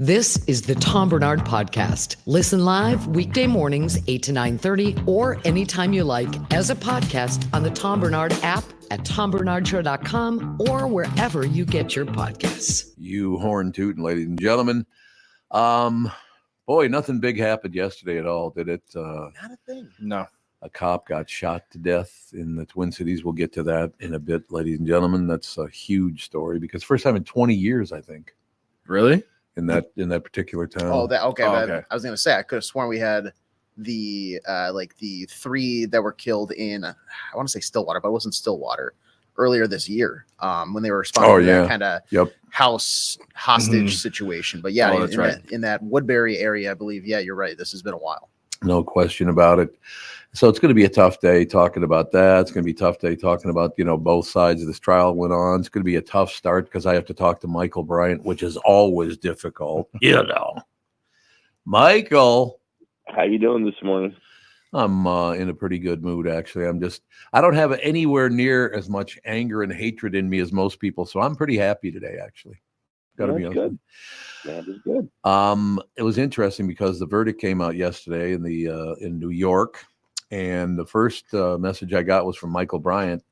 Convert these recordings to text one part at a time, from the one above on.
This is the Tom Barnard Podcast. Listen live weekday mornings, 8 to 9:30, or anytime you like as a podcast on the Tom Barnard app at tombarnardshow.com or wherever you get your podcasts. You horn tootin', ladies and gentlemen. Boy, nothing big happened yesterday at all, did it? Not a thing. No. A cop got shot to death in the Twin Cities. We'll get to that in a bit, ladies and gentlemen. That's a huge story because first time in 20 years, I think. Really? In that particular town. Okay. I was gonna say I could have sworn we had the the three that were killed in I want to say Stillwater, but it wasn't Stillwater earlier this year. When they were responding to that kind of house hostage situation. But in that Woodbury area, I believe. Yeah, you're right. This has been a while. No question about it. So it's going to be a tough day talking about that. It's going to be a tough day talking about, both sides of this trial went on. It's going to be a tough start because I have to talk to Michael Bryant, which is always difficult. Michael. How you doing this morning? I'm in a pretty good mood, actually. I don't have anywhere near as much anger and hatred in me as most people. So I'm pretty happy today, actually. Gotta be honest. Good. That is good. It was interesting because the verdict came out yesterday in New York. And the first message I got was from Michael Bryant.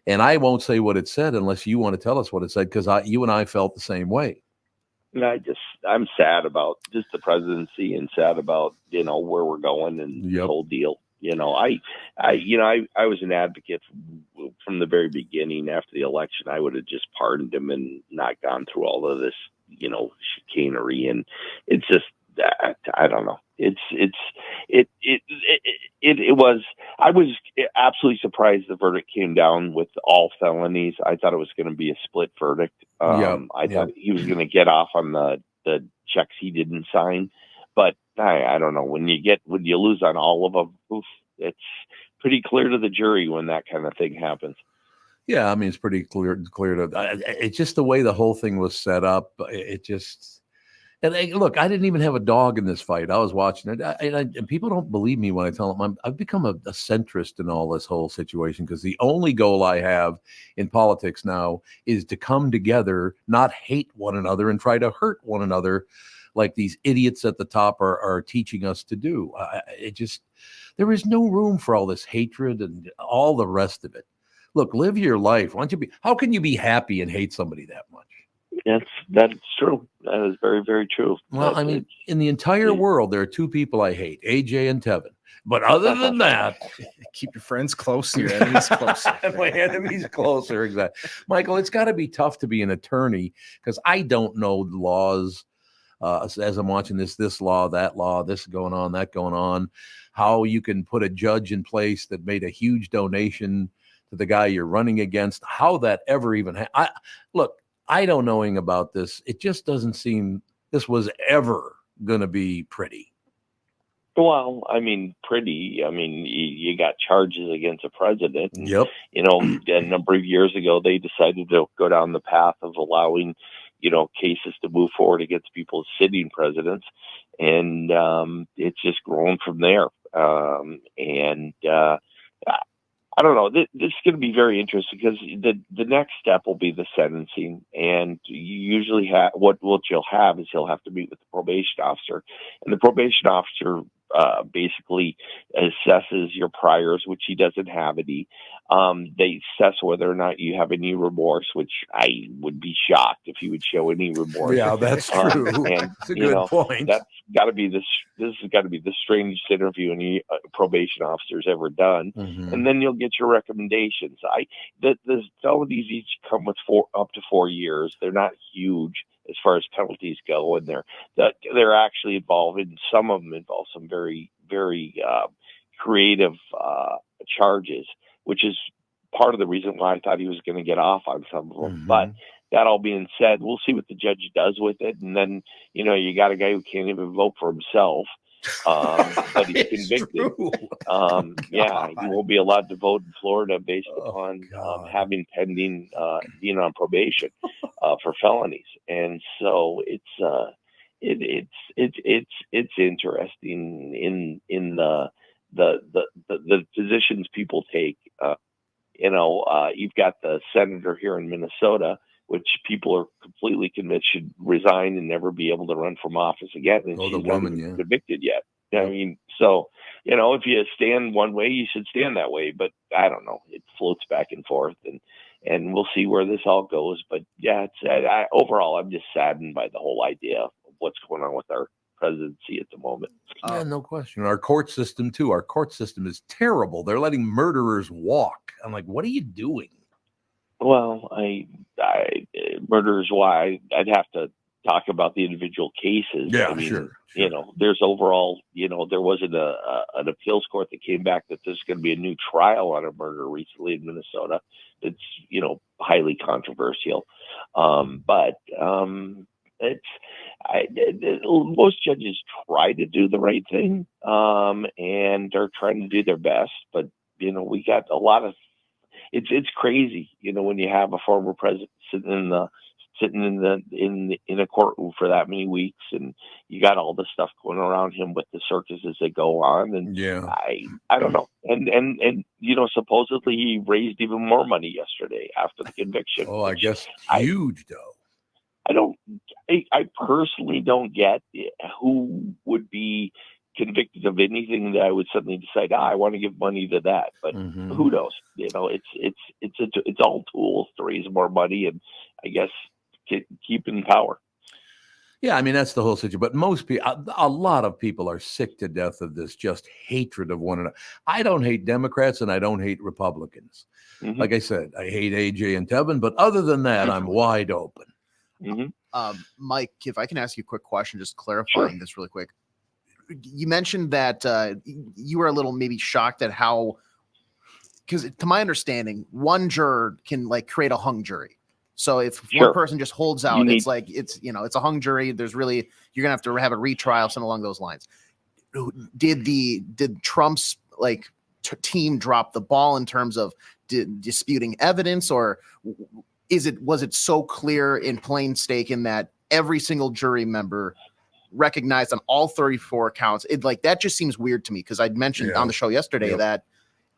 And I won't say what it said unless you want to tell us what it said, because you and I felt the same way. I'm sad about just the presidency and sad about, where we're going and the whole deal. I was an advocate from the very beginning. After the election, I would have just pardoned him and not gone through all of this, chicanery. And it's just, I don't know. I was absolutely surprised the verdict came down with all felonies. I thought it was going to be a split verdict. I thought he was going to get off on the checks he didn't sign, but I don't know. When you lose on all of them, it's pretty clear to the jury when that kind of thing happens. Yeah, I mean, it's pretty clear it's just the way the whole thing was set up. And look, I didn't even have a dog in this fight. I was watching it, and people don't believe me when I tell them I've become a centrist in all this whole situation, because the only goal I have in politics now is to come together, not hate one another and try to hurt one another like these idiots at the top are teaching us to do. There is no room for all this hatred and all the rest of it. Look, live your life. How can you be happy and hate somebody that much? That's true. That is very, very true. Well, in the entire world, there are two people I hate, AJ and Tevin. But other than that, keep your friends close, your enemies closer. My enemies closer, exactly. Michael, it's got to be tough to be an attorney, because I don't know the laws as I'm watching this law, that law, this going on, that going on, how you can put a judge in place that made a huge donation to the guy you're running against, how that ever even look, I don't know anything about this. It just doesn't seem this was ever going to be pretty. Well, pretty. You got charges against a president. And, yep. A number of years ago, they decided to go down the path of allowing, cases to move forward against people as sitting presidents. And it's just grown from there. I don't know. This is going to be very interesting, because the next step will be the sentencing, and you usually what you'll have is he'll have to meet with the probation officer, and the probation officer basically assesses your priors, which he doesn't have any. They assess whether or not you have any remorse, which I would be shocked if you would show any remorse. Yeah, that's true. And that's a good point. That's got to be this has got to be the strangest interview any probation officer's ever done. Mm-hmm. And then you'll get your recommendations. The felonies each come with up to 4 years. They're not huge as far as penalties go, and they're actually involving, some of them involve some very, very creative charges, which is part of the reason why I thought he was going to get off on some of them. Mm-hmm. But that all being said, we'll see what the judge does with it. And then, you got a guy who can't even vote for himself, but he's convicted. He won't be allowed to vote in Florida based upon having pending, on probation for felonies. And so it's interesting in the positions people take. You've got the senator here in Minnesota which people are completely convinced should resign and never be able to run from office again. And the she's woman, not even yeah. convicted yet. I mean, so, if you stand one way, you should stand that way. But I don't know. It floats back and forth, and we'll see where this all goes. But yeah, overall, I'm just saddened by the whole idea of what's going on with our presidency at the moment. Yeah, no question. Our court system too. Our court system is terrible. They're letting murderers walk. I'm like, what are you doing? Well, murderers. Why? I'd have to talk about the individual cases. Yeah, I mean, sure. There's overall, there wasn't an appeals court that came back that there's going to be a new trial on a murder recently in Minnesota. That's, highly controversial. But most judges try to do the right thing, and they're trying to do their best. But, we got a lot of, it's crazy, when you have a former president sitting in a courtroom for that many weeks, and you got all this stuff going around him with the circuses that go on. And yeah, I don't know. And supposedly he raised even more money yesterday after the conviction. Oh, I guess huge though. I personally don't get who would be convicted of anything that I would suddenly decide, I want to give money to that. But who knows? It's all tools to raise more money and I guess keep in power. Yeah, I mean, that's the whole situation. But most people, a lot of people are sick to death of this just hatred of one another. I don't hate Democrats and I don't hate Republicans. Mm-hmm. Like I said, I hate AJ and Tevin, but other than that, I'm wide open. Mm-hmm. Mike, if I can ask you a quick question, just clarifying this really quick. You mentioned that you were a little maybe shocked at how, because to my understanding, one juror can create a hung jury. So if one person just holds out, it's a hung jury. There's really, you're gonna have to have a retrial, something along those lines. Did Trump's team drop the ball in terms of disputing evidence, or was it so clear in plain stake in that every single jury member recognized on all 34 counts? That just seems weird to me, because I'd mentioned on the show yesterday that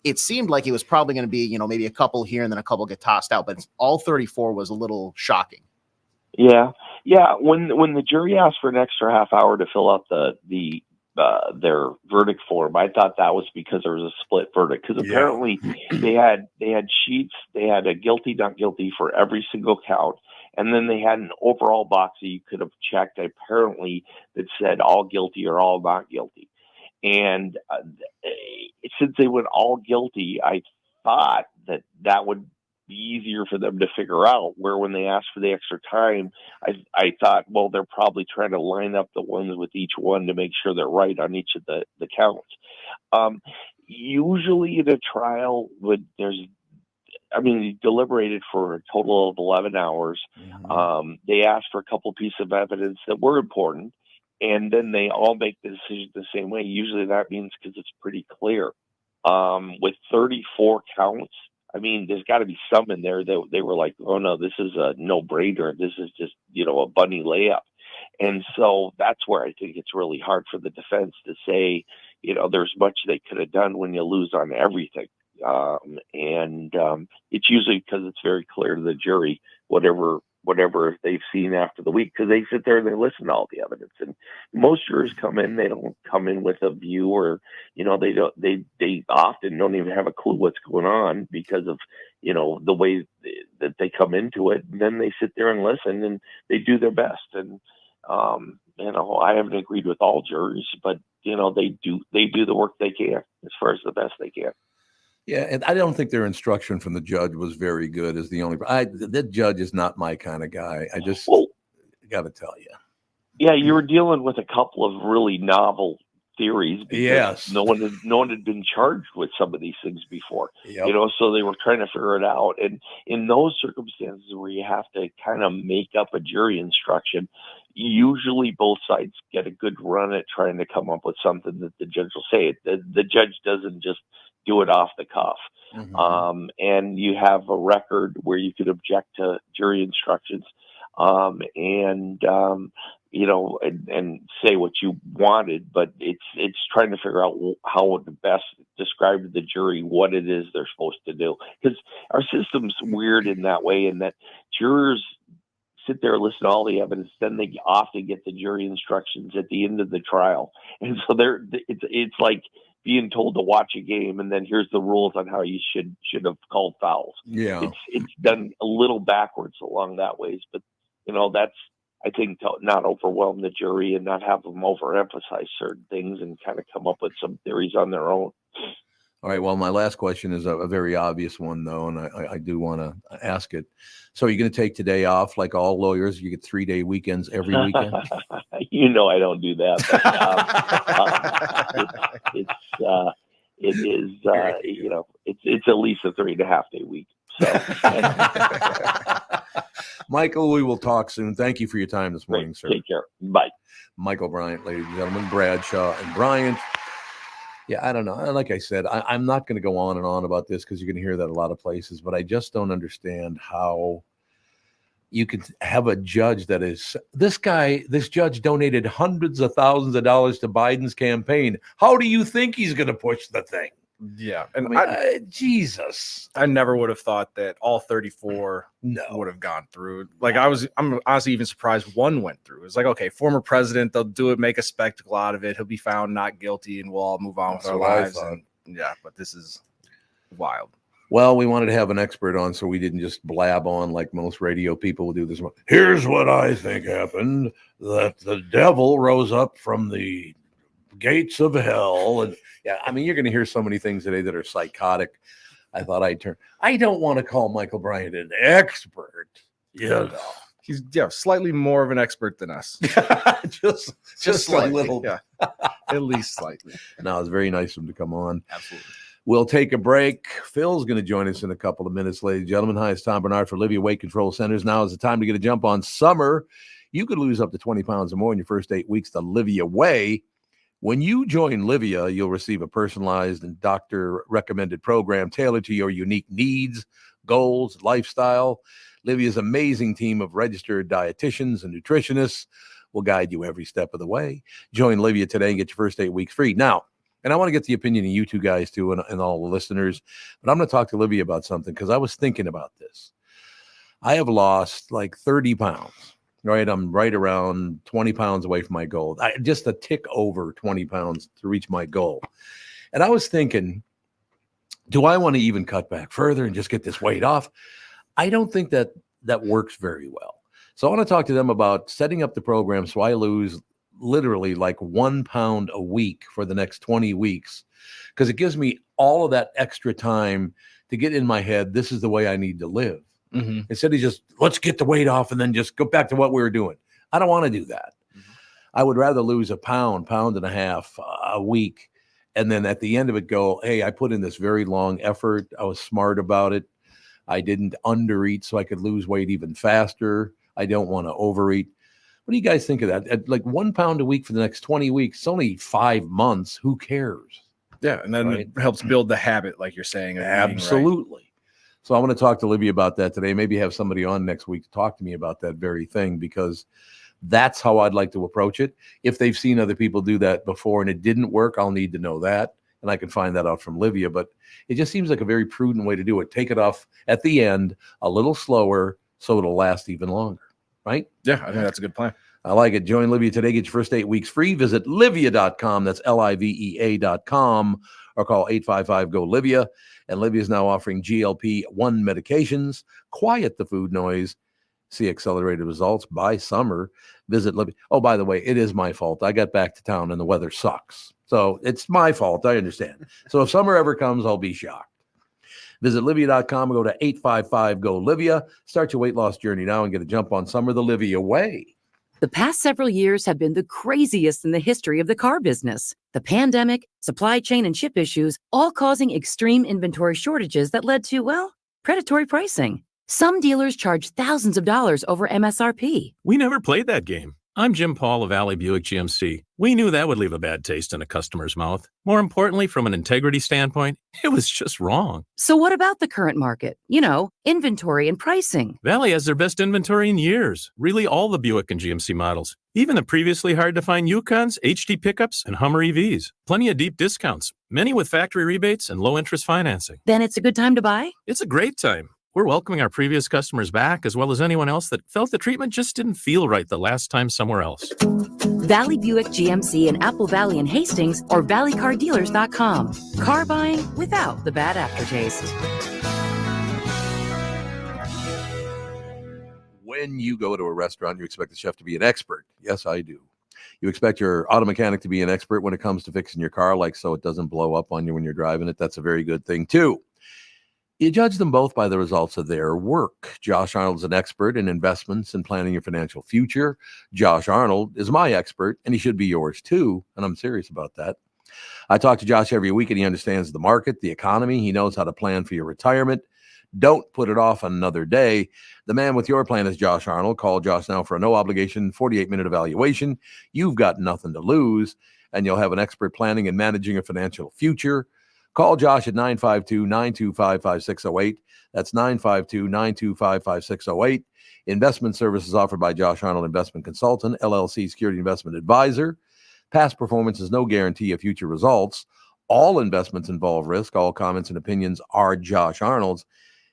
it seemed like it was probably going to be, maybe a couple here and then a couple get tossed out, but all 34 was a little shocking. Yeah. When the jury asked for an extra half hour to fill out their verdict form, I thought that was because there was a split verdict. Because apparently they had sheets, they had a guilty, not guilty for every single count. And then they had an overall box that you could have checked, apparently, that said all guilty or all not guilty. And since they went all guilty, I thought that would be easier for them to figure out, where when they asked for the extra time, I thought, well, they're probably trying to line up the ones with each one to make sure they're right on each of the counts. Usually in a trial, he deliberated for a total of 11 hours. Mm-hmm. They asked for a couple pieces of evidence that were important, and then they all make the decision the same way. Usually that means because it's pretty clear. With 34 counts, there's got to be some in there that they were like, oh no, this is a no-brainer. This is just, a bunny layup. And so that's where I think it's really hard for the defense to say, there's much they could have done when you lose on everything. It's usually because it's very clear to the jury, whatever they've seen after the week, because they sit there and they listen to all the evidence. And most jurors come in, they don't come in with a view, or they often don't even have a clue what's going on because of the way that they come into it. And then they sit there and listen, and they do their best. And I haven't agreed with all jurors, but they do the work they can as far as the best they can. Yeah, and I don't think their instruction from the judge was very good. Is the only that judge is not my kind of guy. I just got to tell you. Yeah, you were dealing with a couple of really novel theories because no one had been charged with some of these things before. Yep. So they were trying to figure it out. And in those circumstances where you have to kind of make up a jury instruction, usually both sides get a good run at trying to come up with something that the judge will say. The judge doesn't just do it off the cuff. Mm-hmm. And you have a record where you could object to jury instructions. and say what you wanted, but it's trying to figure out how to best describe to the jury what it is they're supposed to do. Because our system's weird in that way, in that jurors sit there, listen to all the evidence, then they often get the jury instructions at the end of the trial, and so it's like being told to watch a game, and then here's the rules on how you should have called fouls. Yeah, it's done a little backwards along that ways, but that's, I think, to not overwhelm the jury and not have them overemphasize certain things and kind of come up with some theories on their own. All right. Well, my last question is a very obvious one, though, and I do want to ask it. So you're going to take today off like all lawyers? You get 3-day weekends every weekend? I don't do that. But, it's at least a 3.5-day week. So. Michael, we will talk soon. Thank you for your time this morning, sir. Take care. Bye. Michael Bryant, ladies and gentlemen, Bradshaw and Bryant. Yeah, I don't know. Like I said, I'm not going to go on and on about this because you're going to hear that a lot of places, but I just don't understand how you can have a judge that is this judge donated hundreds of thousands of dollars to Biden's campaign. How do you think he's going to push the thing? Yeah. And Jesus. I never would have thought that all 34 would have gone through. Like I'm honestly even surprised one went through. It's like, okay, former president, they'll do it, make a spectacle out of it. He'll be found not guilty and we'll all move on with our lives. And but this is wild. Well, we wanted to have an expert on, so we didn't just blab on like most radio people will do this. Here's what I think happened, that the devil rose up from the gates of hell. And yeah, I mean, you're going to hear so many things today that are psychotic. I thought I don't want to call Michael Bryant an expert. He's slightly more of an expert than us. just slightly, a little. Yeah. At least slightly. No, it's very nice of him to come on. Absolutely. We'll take a break. Phil's going to join us in a couple of minutes, ladies and gentlemen. Hi, it's Tom Barnard for Livea Weight Control Centers. Now is the time to get a jump on summer. You could lose up to 20 pounds or more in your first 8 weeks the Livea way. When you join Livea, you'll receive a personalized and doctor-recommended program tailored to your unique needs, goals, lifestyle. Livea's amazing team of registered dietitians and nutritionists will guide you every step of the way. Join Livea today and get your first 8 weeks free. Now, and I want to get the opinion of you two guys too and all the listeners, but I'm going to talk to Livea about something because I was thinking about this. I have lost like 30 pounds. Right, I'm right around 20 pounds away from my goal. Just a tick over 20 pounds to reach my goal. And I was thinking, do I want to even cut back further and just get this weight off? I don't think that works very well. So I want to talk to them about setting up the program so I lose literally like 1 pound a week for the next 20 weeks, because it gives me all of that extra time to get in my head, this is the way I need to live. Mm-hmm. Instead of just let's get the weight off and then just go back to what we were doing. I don't want to do that. Mm-hmm. I would rather lose a pound and a half a week. And then at the end of it go, hey, I put in this very long effort. I was smart about it. I didn't undereat so I could lose weight even faster. I don't want to overeat. What do you guys think of that? At like 1 pound a week for the next 20 weeks, it's only 5 months. Who cares? Yeah. And then it helps build the habit, like you're saying. Absolutely. Right. So I want to talk to Livea about that today. Maybe have somebody on next week to talk to me about that very thing, because that's how I'd like to approach it. If they've seen other people do that before and it didn't work, I'll need to know that. And I can find that out from Livea. But it just seems like a very prudent way to do it. Take it off at the end a little slower so it'll last even longer. Right? Yeah, I think that's a good plan. I like it. Join Livea today. Get your first 8 weeks free. Visit Livea.com. That's Livea.com, or call 855-GO-LIVEA. And Livea is now offering GLP-1 medications. Quiet the food noise. See accelerated results by summer. Visit Livea. Oh, by the way, it is my fault. I got back to town and the weather sucks. So it's my fault. I understand. So if summer ever comes, I'll be shocked. Visit Livea.com and go to 855-GO-LIVEA. Start your weight loss journey now and get a jump on summer the Livea way. The past several years have been the craziest in the history of the car business. The pandemic, supply chain, and chip issues, all causing extreme inventory shortages that led to, predatory pricing. Some dealers charge thousands of dollars over MSRP. We never played that game. I'm Jim Paul of Valley Buick GMC. We knew that would leave a bad taste in a customer's mouth. More importantly, from an integrity standpoint, it was just wrong. So what about the current market? Inventory and pricing. Valley has their best inventory in years. Really all the Buick and GMC models. Even the previously hard-to-find Yukons, HD pickups, and Hummer EVs. Plenty of deep discounts. Many with factory rebates and low-interest financing. Then it's a good time to buy? It's a great time. We're welcoming our previous customers back, as well as anyone else that felt the treatment just didn't feel right the last time somewhere else. Valley Buick GMC in Apple Valley and Hastings or valleycardealers.com. Car buying without the bad aftertaste. When you go to a restaurant, you expect the chef to be an expert. Yes, I do. You expect your auto mechanic to be an expert when it comes to fixing your car, like so it doesn't blow up on you when you're driving it. That's a very good thing, too. You judge them both by the results of their work. Josh Arnold's an expert in investments and planning your financial future. Josh Arnold is my expert, and he should be yours too, and I'm serious about that. I talk to Josh every week, and he understands the market, the economy. He knows how to plan for your retirement. Don't put it off on another day. The man with your plan is Josh Arnold. Call Josh now for a no-obligation 48-minute evaluation. You've got nothing to lose, and you'll have an expert planning and managing your financial future. Call Josh at 952-925-5608. That's 952-925-5608. Investment services offered by Josh Arnold Investment Consultant, LLC Security Investment Advisor. Past performance is no guarantee of future results. All investments involve risk. All comments and opinions are Josh Arnold's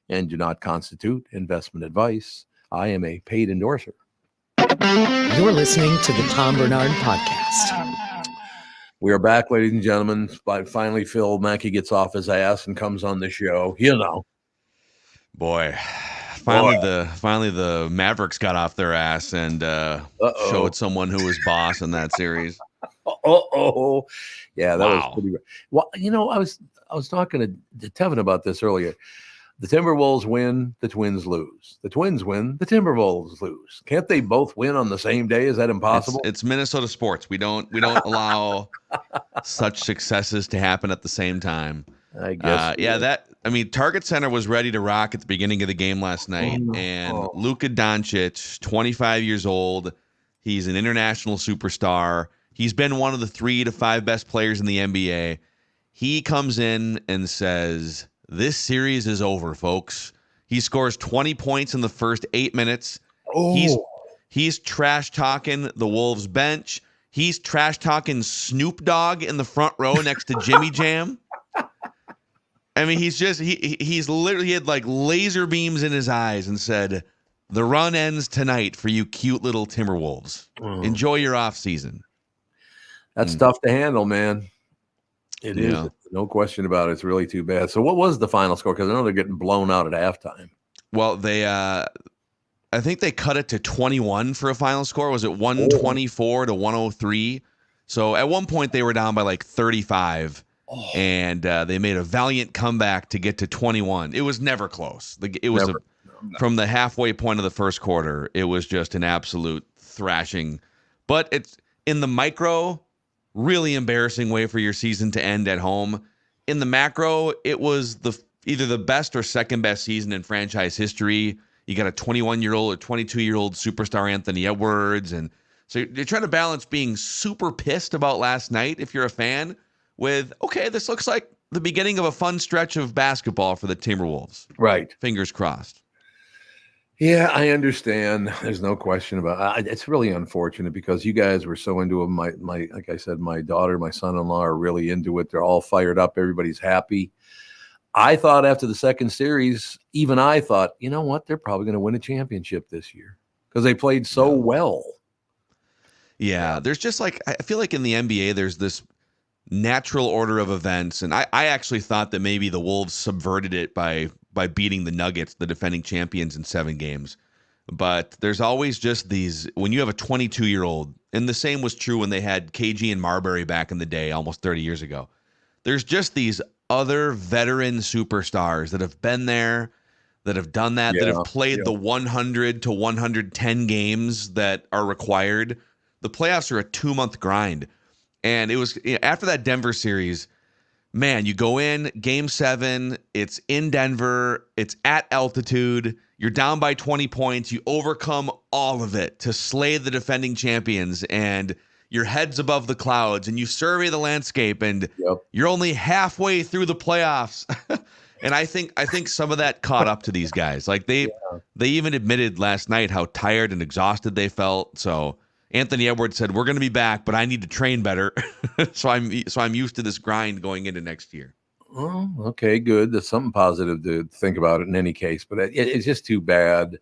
and do not constitute investment advice. I am a paid endorser. You're listening to the Tom Barnard Podcast. We are back, ladies and gentlemen. Finally, Phil Mackey gets off his ass and comes on the show. Boy, finally the Mavericks got off their ass and showed someone who was boss in that series. Yeah, that was pretty. Well, I was talking to Tevin about this earlier. The Timberwolves win, the Twins lose. The Twins win, the Timberwolves lose. Can't they both win on the same day? Is that impossible? It's Minnesota sports. We don't allow such successes to happen at the same time. I guess. Target Center was ready to rock at the beginning of the game last night, and Luka Doncic, 25 years old, he's an international superstar. He's been one of the 3 to 5 best players in the NBA. He comes in and says, "This series is over, folks." He scores 20 points in the first 8 minutes. He's trash talking the Wolves bench. He's trash talking Snoop Dogg in the front row next to Jimmy Jam. I mean, he's literally had like laser beams in his eyes and said, "The run ends tonight for you cute little Timberwolves. Enjoy your off season." That's tough to handle, man. It is. No question about it. It's really too bad. So what was the final score? Because I know they're getting blown out at halftime. Well, I think they cut it to 21 for a final score. Was it 124 to 103? So at one point they were down by like 35, and they made a valiant comeback to get to 21. It was never close. It was from the halfway point of the first quarter. It was just an absolute thrashing. But it's in the micro, really embarrassing way for your season to end at home. In the macro, it was either the best or second best season in franchise history. You got a 21-year-old or 22-year-old superstar Anthony Edwards. And so you're trying to balance being super pissed about last night, if you're a fan, with, okay, this looks like the beginning of a fun stretch of basketball for the Timberwolves. Right. Fingers crossed. Yeah, I understand. There's no question about it. It's really unfortunate because you guys were so into it. My like I said, my daughter, my son-in-law are really into it. They're all fired up. Everybody's happy. I thought after the second series, even I thought, you know what? They're probably going to win a championship this year because they played so well. Yeah, there's just I feel like in the NBA, there's this natural order of events. And I actually thought that maybe the Wolves subverted it by beating the Nuggets, the defending champions, in 7 games. But there's always just these, when you have a 22-year-old, and the same was true when they had KG and Marbury back in the day, almost 30 years ago. There's just these other veteran superstars that have been there, that have done that, that have played the 100 to 110 games that are required. The playoffs are a 2-month grind. And it was after that Denver series, man, you go in Game 7, it's in Denver, it's at altitude, you're down by 20 points, you overcome all of it to slay the defending champions, and your head's above the clouds, and you survey the landscape, and you're only halfway through the playoffs. And I think some of that caught up to these guys. Like they even admitted last night how tired and exhausted they felt. So Anthony Edwards said, "We're going to be back, but I need to train better." so I'm used to this grind going into next year. Oh, okay, good. There's something positive to think about it in any case, but it's just too bad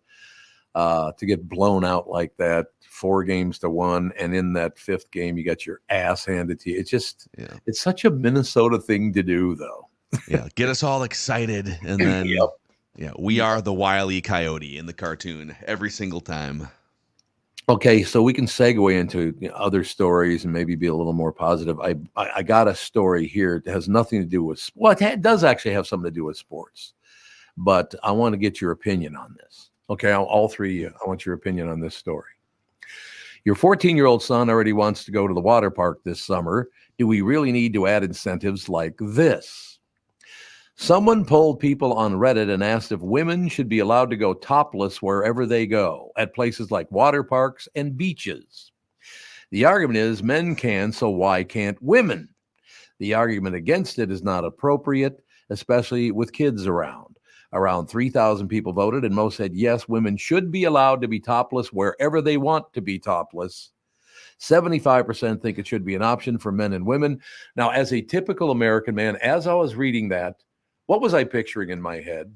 to get blown out like that, 4-1, and in that 5th game you got your ass handed to you. It's just it's such a Minnesota thing to do, though. Yeah, get us all excited, and then we are the Wile E. Coyote in the cartoon every single time. Okay, so we can segue into other stories and maybe be a little more positive. I got a story here that has nothing to do with, well, it does actually have something to do with sports, but I want to get your opinion on this. Okay, all three, I want your opinion on this story. Your 14-year-old son already wants to go to the water park this summer. Do we really need to add incentives like this? Someone polled people on Reddit and asked if women should be allowed to go topless wherever they go, at places like water parks and beaches. The argument is men can, so why can't women? The argument against it is not appropriate, especially with kids around. Around 3,000 people voted, and most said yes, women should be allowed to be topless wherever they want to be topless. 75% think it should be an option for men and women. Now, as a typical American man, as I was reading that, what was I picturing in my head?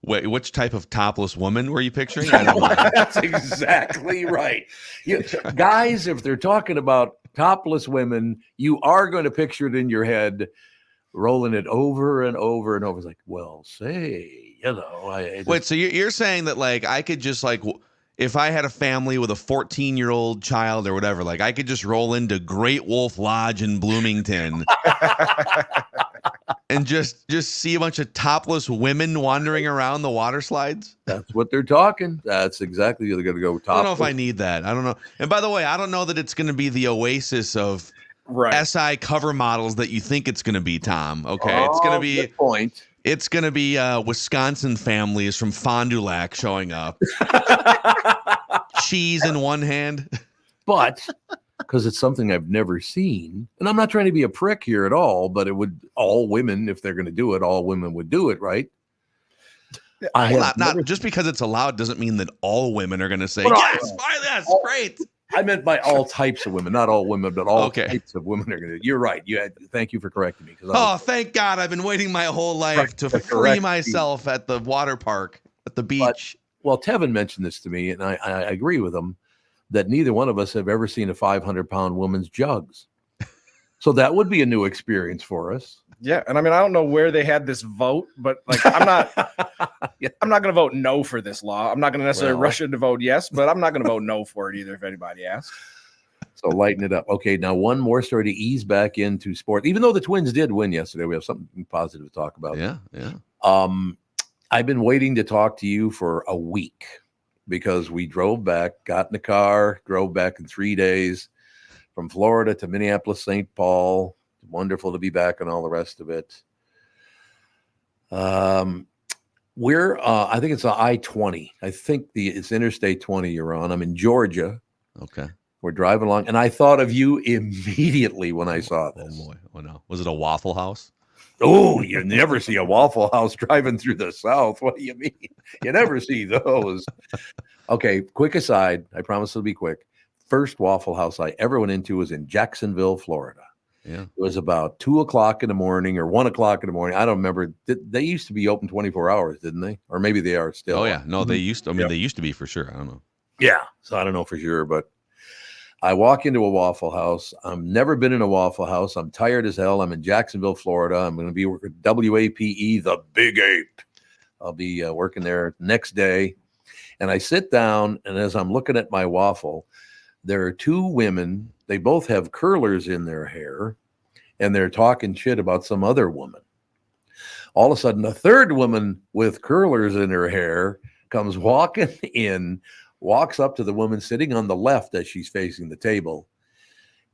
Wait, which type of topless woman were you picturing? I don't know. That's exactly right. Guys, if they're talking about topless women, you are going to picture it in your head, rolling it over and over and over. It's like, well, say, Wait, so you're saying that, like, I could just, like, if I had a family with a 14-year-old child or whatever, like, I could just roll into Great Wolf Lodge in Bloomington and just see a bunch of topless women wandering around the water slides? That's what they're talking. That's exactly, they're going to go topless. I don't know if I need that. I don't know. And by the way, I don't know that it's going to be the oasis of SI cover models that you think it's going to be, Tom. Okay, it's going to be good point. It's going to be Wisconsin families from Fond du Lac showing up. Cheese in one hand. But because it's something I've never seen, and I'm not trying to be a prick here at all, but it would, all women, if they're going to do it, all women would do it, right? Not just because it's allowed doesn't mean that all women are going to say, yes, yes, great. I meant by all types of women, not all women, but all types of women are going to. You're right. Thank you for correcting me. Thank God. I've been waiting my whole life to free myself at the water park, at the beach. Well, Tevin mentioned this to me, and I agree with him, that neither one of us have ever seen a 500-pound woman's jugs. So that would be a new experience for us. Yeah, and I mean, I don't know where they had this vote, but like, I'm not going to vote no for this law. I'm not going to necessarily rush in to vote yes, but I'm not going to vote no for it either if anybody asks. So lighten it up. Okay, now one more story to ease back into sport. Even though the Twins did win yesterday, we have something positive to talk about. Yeah. I've been waiting to talk to you for a week because we drove back, got in the car, drove back in 3 days from Florida to Minneapolis, St. Paul. Wonderful to be back and all the rest of it. We're I think it's I-20. I think it's Interstate 20 you're on. I'm in Georgia. Okay. We're driving along, and I thought of you immediately when I saw this. Oh boy. Oh no. Was it a Waffle House? Oh, you never see a Waffle House driving through the South. What do you mean? You never see those. Okay, quick aside. I promise it'll be quick. First Waffle House I ever went into was in Jacksonville, Florida. Yeah. It was about 2:00 in the morning or 1:00 in the morning. I don't remember. They used to be open 24 hours, didn't they? Or maybe they are still. Oh yeah. No, they used to. I mean, they used to be for sure. I don't know. Yeah. So I don't know for sure, but I walk into a Waffle House. I've never been in a Waffle House. I'm tired as hell. I'm in Jacksonville, Florida. I'm going to be working WAPE, the Big Ape. I'll be working there next day. And I sit down, and as I'm looking at my waffle, there are two women. They both have curlers in their hair, and they're talking shit about some other woman. All of a sudden, a third woman with curlers in her hair comes walking in, walks up to the woman sitting on the left as she's facing the table,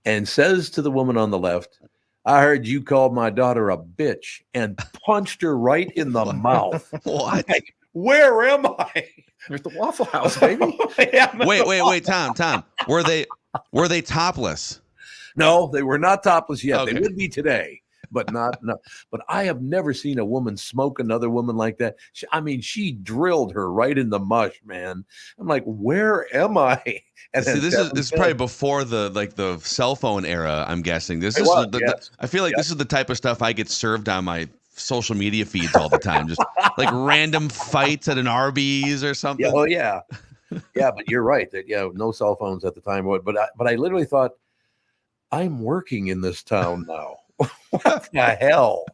and says to the woman on the left, I heard you called my daughter a bitch and punched her right in the mouth. What? Like, where am I? You're at the Waffle House, baby. Wait, Tom. Were they topless? No, they were not topless yet. Okay. They would be today, but not. No. But I have never seen a woman smoke another woman like that. She drilled her right in the mush, man. I'm like, where am I? And See, this is probably before the cell phone era. I'm guessing this is. I feel like this is the type of stuff I get served on my social media feeds all the time, just like random fights at an Arby's or something. Oh yeah, yeah. But you're right that no cell phones at the time. But I literally thought, I'm working in this town now. What the hell?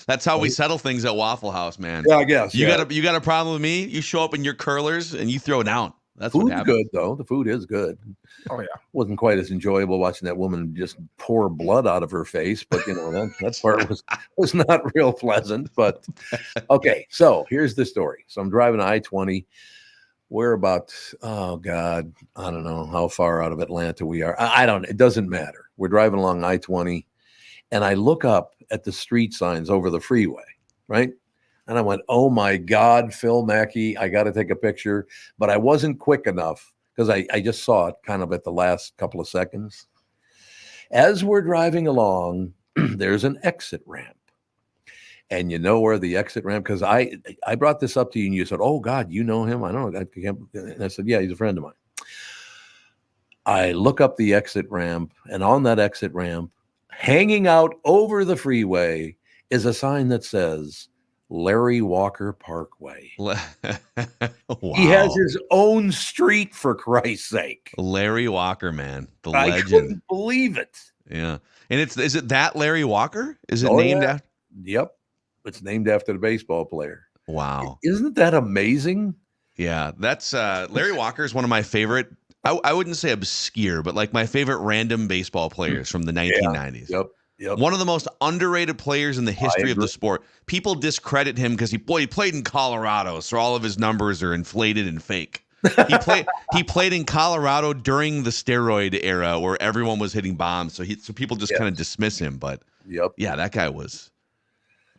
That's how we settle things at Waffle House, man. Yeah, I guess. You got a problem with me? You show up in your curlers and you throw down. That's Food's what happens. good though. The food is good. Oh yeah. Wasn't quite as enjoyable watching that woman just pour blood out of her face, but that part was not real pleasant. But okay, so here's the story. So I'm driving I-20. We're about, oh God, I don't know how far out of Atlanta we are. It doesn't matter. We're driving along I-20 and I look up at the street signs over the freeway, right? And I went, oh my God, Phil Mackey, I got to take a picture. But I wasn't quick enough because I just saw it kind of at the last couple of seconds. As we're driving along, there's an exit ramp. And you know where the exit ramp, because I brought this up to you and you said, oh God, you know him? I know. And I said, yeah, he's a friend of mine. I look up the exit ramp, and on that exit ramp, hanging out over the freeway, is a sign that says Larry Walker Parkway. Wow. He has his own street, for Christ's sake. Larry Walker, man, the I legend. couldn't believe it. Yeah, and is it that Larry Walker? Is it named after? Yep, it's named after the baseball player. Wow, isn't that amazing? Yeah, that's Larry Walker is one of my favorite. I wouldn't say obscure, but like my favorite random baseball players from the 1990s. Yep. One of the most underrated players in the history of the sport. People discredit him because he played in Colorado, so all of his numbers are inflated and fake. He played in Colorado during the steroid era where everyone was hitting bombs, so people just kind of dismiss him. But yeah, that guy was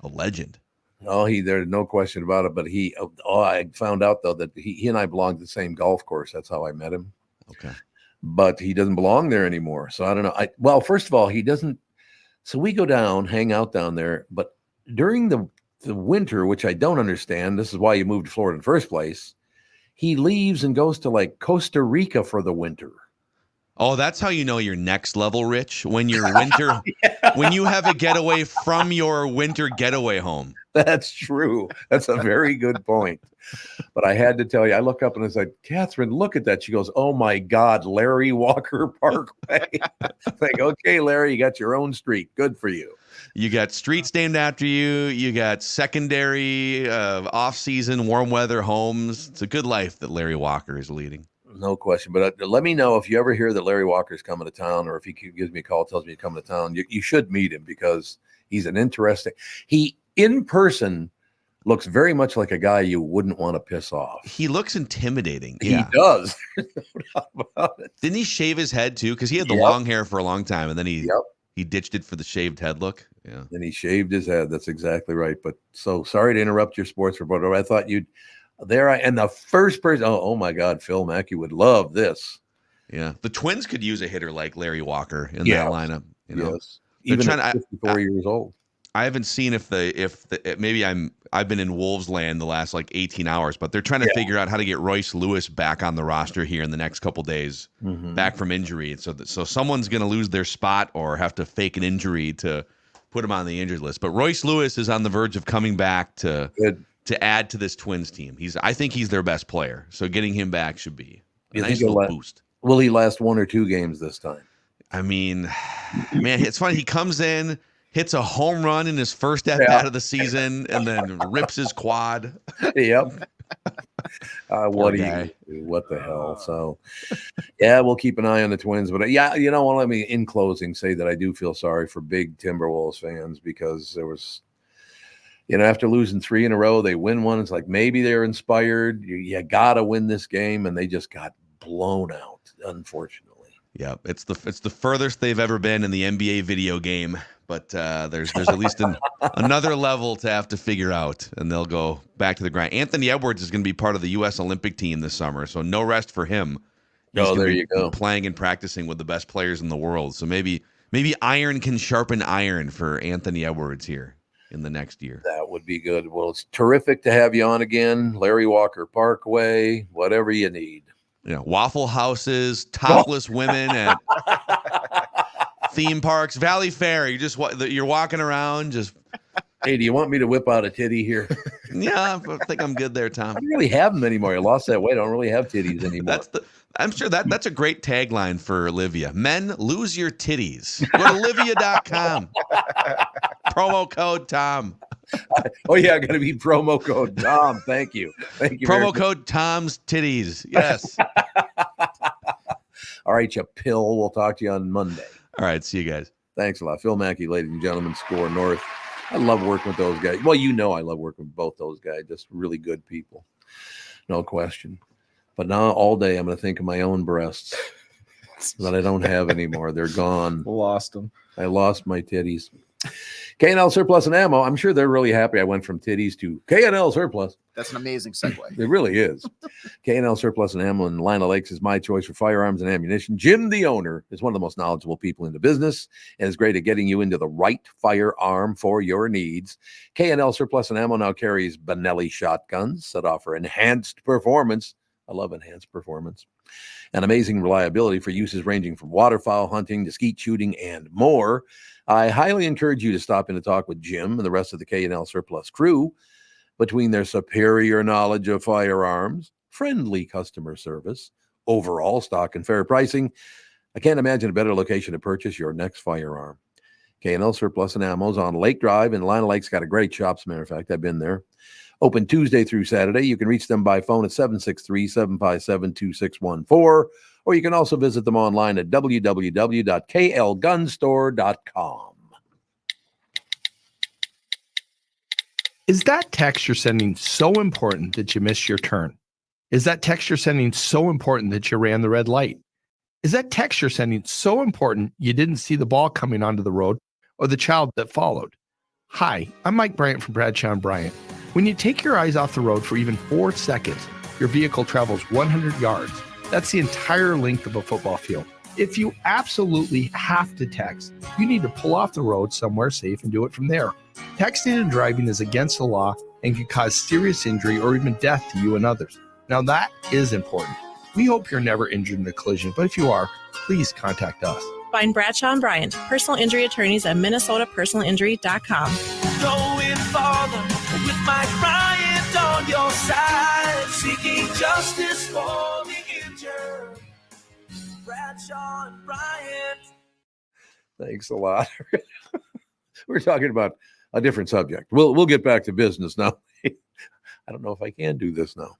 a legend. Oh, there's no question about it. But I found out though that he and I belonged to the same golf course. That's how I met him. Okay, but he doesn't belong there anymore. So I don't know. Well, first of all, he doesn't. So we go down, hang out down there. But during the winter, which I don't understand, this is why you moved to Florida in the first place. He leaves and goes to like Costa Rica for the winter. Oh, that's how you know you're next level rich, when your winter, when you have a getaway from your winter getaway home. That's true. That's a very good point. But I had to tell you, I look up and I said, Catherine, look at that. She goes, oh my God, Larry Walker Parkway. Like, okay, Larry, you got your own street. Good for you. You got streets named after you. You got secondary, off-season, warm weather homes. It's a good life that Larry Walker is leading. No question. But let me know if you ever hear that Larry Walker's coming to town, or if he gives me a call, tells me to come to town. You should meet him because he's an interesting. He in person looks very much like a guy you wouldn't want to piss off. He looks intimidating. He does. No doubt about it. Didn't he shave his head too? Because he had the long hair for a long time, and then he ditched it for the shaved head look. Yeah. And he shaved his head. That's exactly right. But so sorry to interrupt your sports reporter. I thought you'd. And the first person, oh my God, Phil Mackey would love this. Yeah, the Twins could use a hitter like Larry Walker in that lineup. Yes, even at 54 years old. I haven't seen if maybe I've been in Wolves land the last like 18 hours, but they're trying to figure out how to get Royce Lewis back on the roster here in the next couple days, back from injury, and so someone's going to lose their spot or have to fake an injury to put him on the injured list. But Royce Lewis is on the verge of coming back to add to this Twins team. I think he's their best player. So getting him back should be a nice little boost. Will he last 1 or 2 games this time? I mean, man, it's funny. He comes in, hits a home run in his first at-bat of the season, and then rips his quad. Yep. What the hell? So, yeah, we'll keep an eye on the Twins. But let me, in closing, say that I do feel sorry for big Timberwolves fans, because there was, after losing 3 in a row, they win one. It's like maybe they're inspired. You got to win this game, and they just got blown out, unfortunately. Yeah, it's the furthest they've ever been in the NBA video game, but there's at least another level to have to figure out, and they'll go back to the grind. Anthony Edwards is going to be part of the U.S. Olympic team this summer, so no rest for him. He's there you go. Playing and practicing with the best players in the world. So maybe iron can sharpen iron for Anthony Edwards here in the next year. That would be good. Well, it's terrific to have you on again. Larry Walker Parkway, whatever you need. Waffle houses, topless women at theme parks, Valley Fair. You're walking around just. Hey, do you want me to whip out a titty here? Yeah, I think I'm good there, Tom. I don't really have them anymore. I lost that weight. I don't really have titties anymore. I'm sure that's a great tagline for Olivia. Men, lose your titties. Go to Olivia.com. Promo code Tom. Oh, yeah, got to be promo code Tom. Thank you. Promo code Tom's titties. Yes. All right, you pill. We'll talk to you on Monday. All right, see you guys. Thanks a lot. Phil Mackey, ladies and gentlemen, SKOR North. I love working with those guys. Well, I love working with both those guys. Just really good people. No question. But now all day I'm going to think of my own breasts that I don't have anymore. They're gone. Lost them. I lost my titties. K&L Surplus and Ammo. I'm sure they're really happy I went from titties to K&L Surplus. That's an amazing segue. It really is. K&L Surplus and Ammo in Lina Lakes is my choice for firearms and ammunition. Jim, the owner, is one of the most knowledgeable people in the business and is great at getting you into the right firearm for your needs. K&L Surplus and Ammo now carries Benelli shotguns that offer enhanced performance. I love enhanced performance. And amazing reliability for uses ranging from waterfowl hunting to skeet shooting and more. I highly encourage you to stop in to talk with Jim and the rest of the K&L Surplus crew. Between their superior knowledge of firearms, friendly customer service, overall stock and fair pricing, I can't imagine a better location to purchase your next firearm. K&L Surplus and Ammo is on Lake Drive, and Lina Lake's got a great shop, as a matter of fact. I've been there. Open Tuesday through Saturday. You can reach them by phone at 763-757-2614, or you can also visit them online at www.klgunstore.com. Is that text you're sending so important that you missed your turn? Is that text you're sending so important that you ran the red light? Is that text you're sending so important you didn't see the ball coming onto the road or the child that followed? Hi, I'm Mike Bryant from Bradshaw & Bryant. When you take your eyes off the road for even 4 seconds, your vehicle travels 100 yards. That's the entire length of a football field. If you absolutely have to text, you need to pull off the road somewhere safe and do it from there. Texting and driving is against the law and can cause serious injury or even death to you and others. Now that is important. We hope you're never injured in a collision, but if you are, please contact us. Find Bradshaw & Bryant, personal injury attorneys at minnesotapersonalinjury.com. Going farther with Mike Bryant on your side, seeking justice for the injured. Bradshaw & Bryant. Thanks a lot. We're talking about a different subject. We'll get back to business now. I don't know if I can do this now.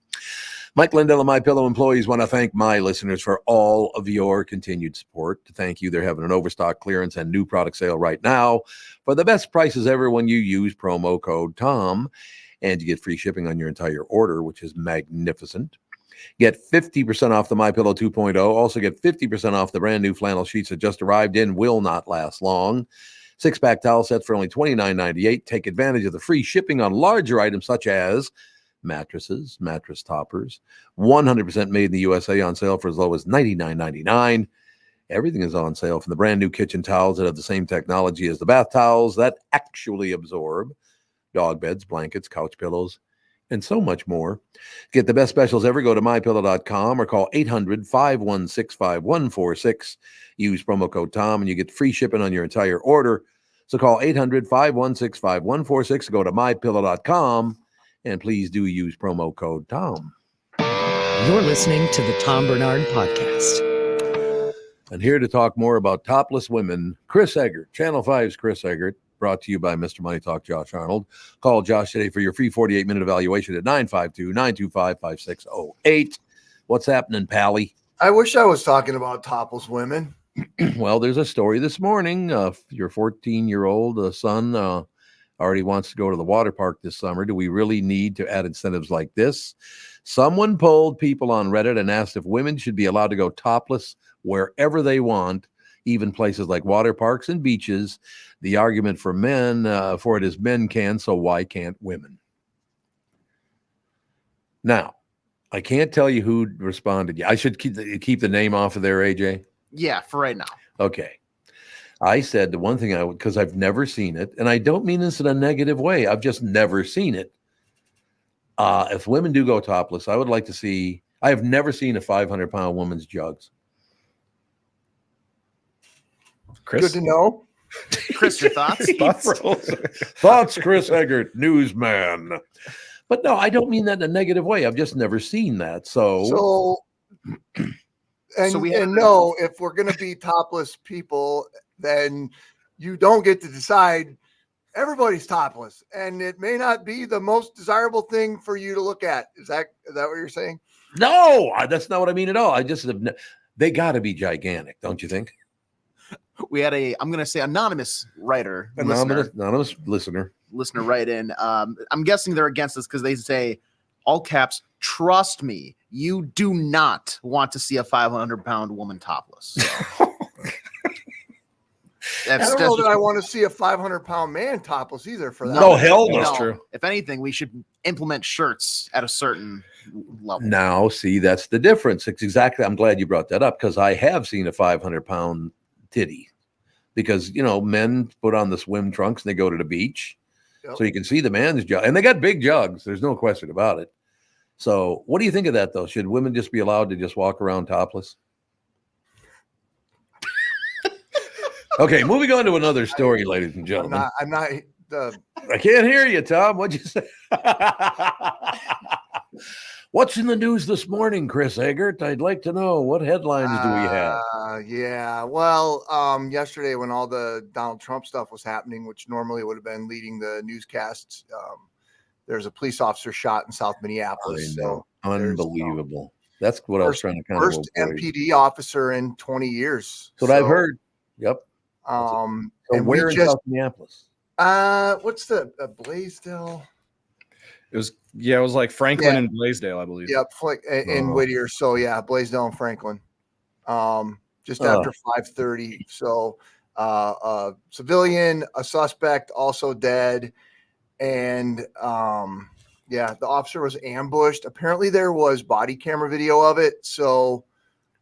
Mike Lindell and MyPillow employees want to thank my listeners for all of your continued support. To thank you, they're having an overstock clearance and new product sale right now for the best prices ever when you use promo code TOM, and you get free shipping on your entire order, which is magnificent. Get 50% off the MyPillow 2.0. Also get 50% off the brand new flannel sheets that just arrived in, will not last long. 6-pack towel sets for only $29.98. Take advantage of the free shipping on larger items such as mattresses, mattress toppers, 100% made in the USA, on sale for as low as $99.99. Everything is on sale, from the brand new kitchen towels that have the same technology as the bath towels that actually absorb, dog beds, blankets, couch pillows, and so much more. Get the best specials ever. Go to mypillow.com or call 800-516-5146. Use promo code TOM and you get free shipping on your entire order. So call 800-516-5146. Go to mypillow.com and please do use promo code TOM. You're listening to the Tom Barnard Podcast. And here to talk more about topless women, Chris Egert, Channel 5's Chris Egert, brought to you by Mr. Money Talk, Josh Arnold. Call Josh today for your free 48-minute evaluation at 952-925-5608. What's happening, Pally? I wish I was talking about topless women. Well, there's a story this morning. Your 14-year-old son already wants to go to the water park this summer. Do we really need to add incentives like this? Someone polled people on Reddit and asked if women should be allowed to go topless wherever they want, even places like water parks and beaches. The argument for men, for it is men can, so why can't women? Now, I can't tell you who responded. I should keep the name off of there, AJ? Yeah, for right now. Okay. I said the one thing I would, because I've never seen it, and I don't mean this in a negative way. I've just never seen it. If women do go topless, I would like to see, I have never seen a 500-pound woman's jugs. Chris? Good to know. Chris, your thoughts? Thoughts, Chris Egert, newsman. But no, I don't mean that in a negative way. I've just never seen that. So if we're going to be topless people, then you don't get to decide. Everybody's topless, and it may not be the most desirable thing for you to look at. Is that what you're saying? No, that's not what I mean at all. I just they got to be gigantic, don't you think? We had I'm going to say anonymous writer, anonymous listener write in. I'm guessing they're against this because they say, all caps, trust me, you do not want to see a 500-pound woman topless. So. I don't know that I want to see a 500-pound man topless either for that. No, hell no. That's true. If anything, we should implement shirts at a certain level. Now, see, that's the difference. It's exactly. I'm glad you brought that up because I have seen a 500-pound titty because, men put on the swim trunks and they go to the beach. Yep. So you can see the man's jug. And they got big jugs. There's no question about it. So what do you think of that, though? Should women just be allowed to just walk around topless? Okay, moving on to another story, ladies and gentlemen. I can't hear you, Tom. What'd you say? What's in the news this morning, Chris Egert? I'd like to know. What headlines do we have? Yeah. Well, yesterday when all the Donald Trump stuff was happening, which normally would have been leading the newscasts, there's a police officer shot in South Minneapolis. I know. So unbelievable. That's what I was trying to kind of first MPD officer in 20 years. That's what I've heard. Yep. So where in South Minneapolis? What's the Blaisdell? It was like Franklin and Blaisdell, I believe. Yep, in Whittier. So yeah, Blaisdell and Franklin. Just after 5:30. So a civilian, a suspect, also dead, and the officer was ambushed. Apparently, there was body camera video of it. So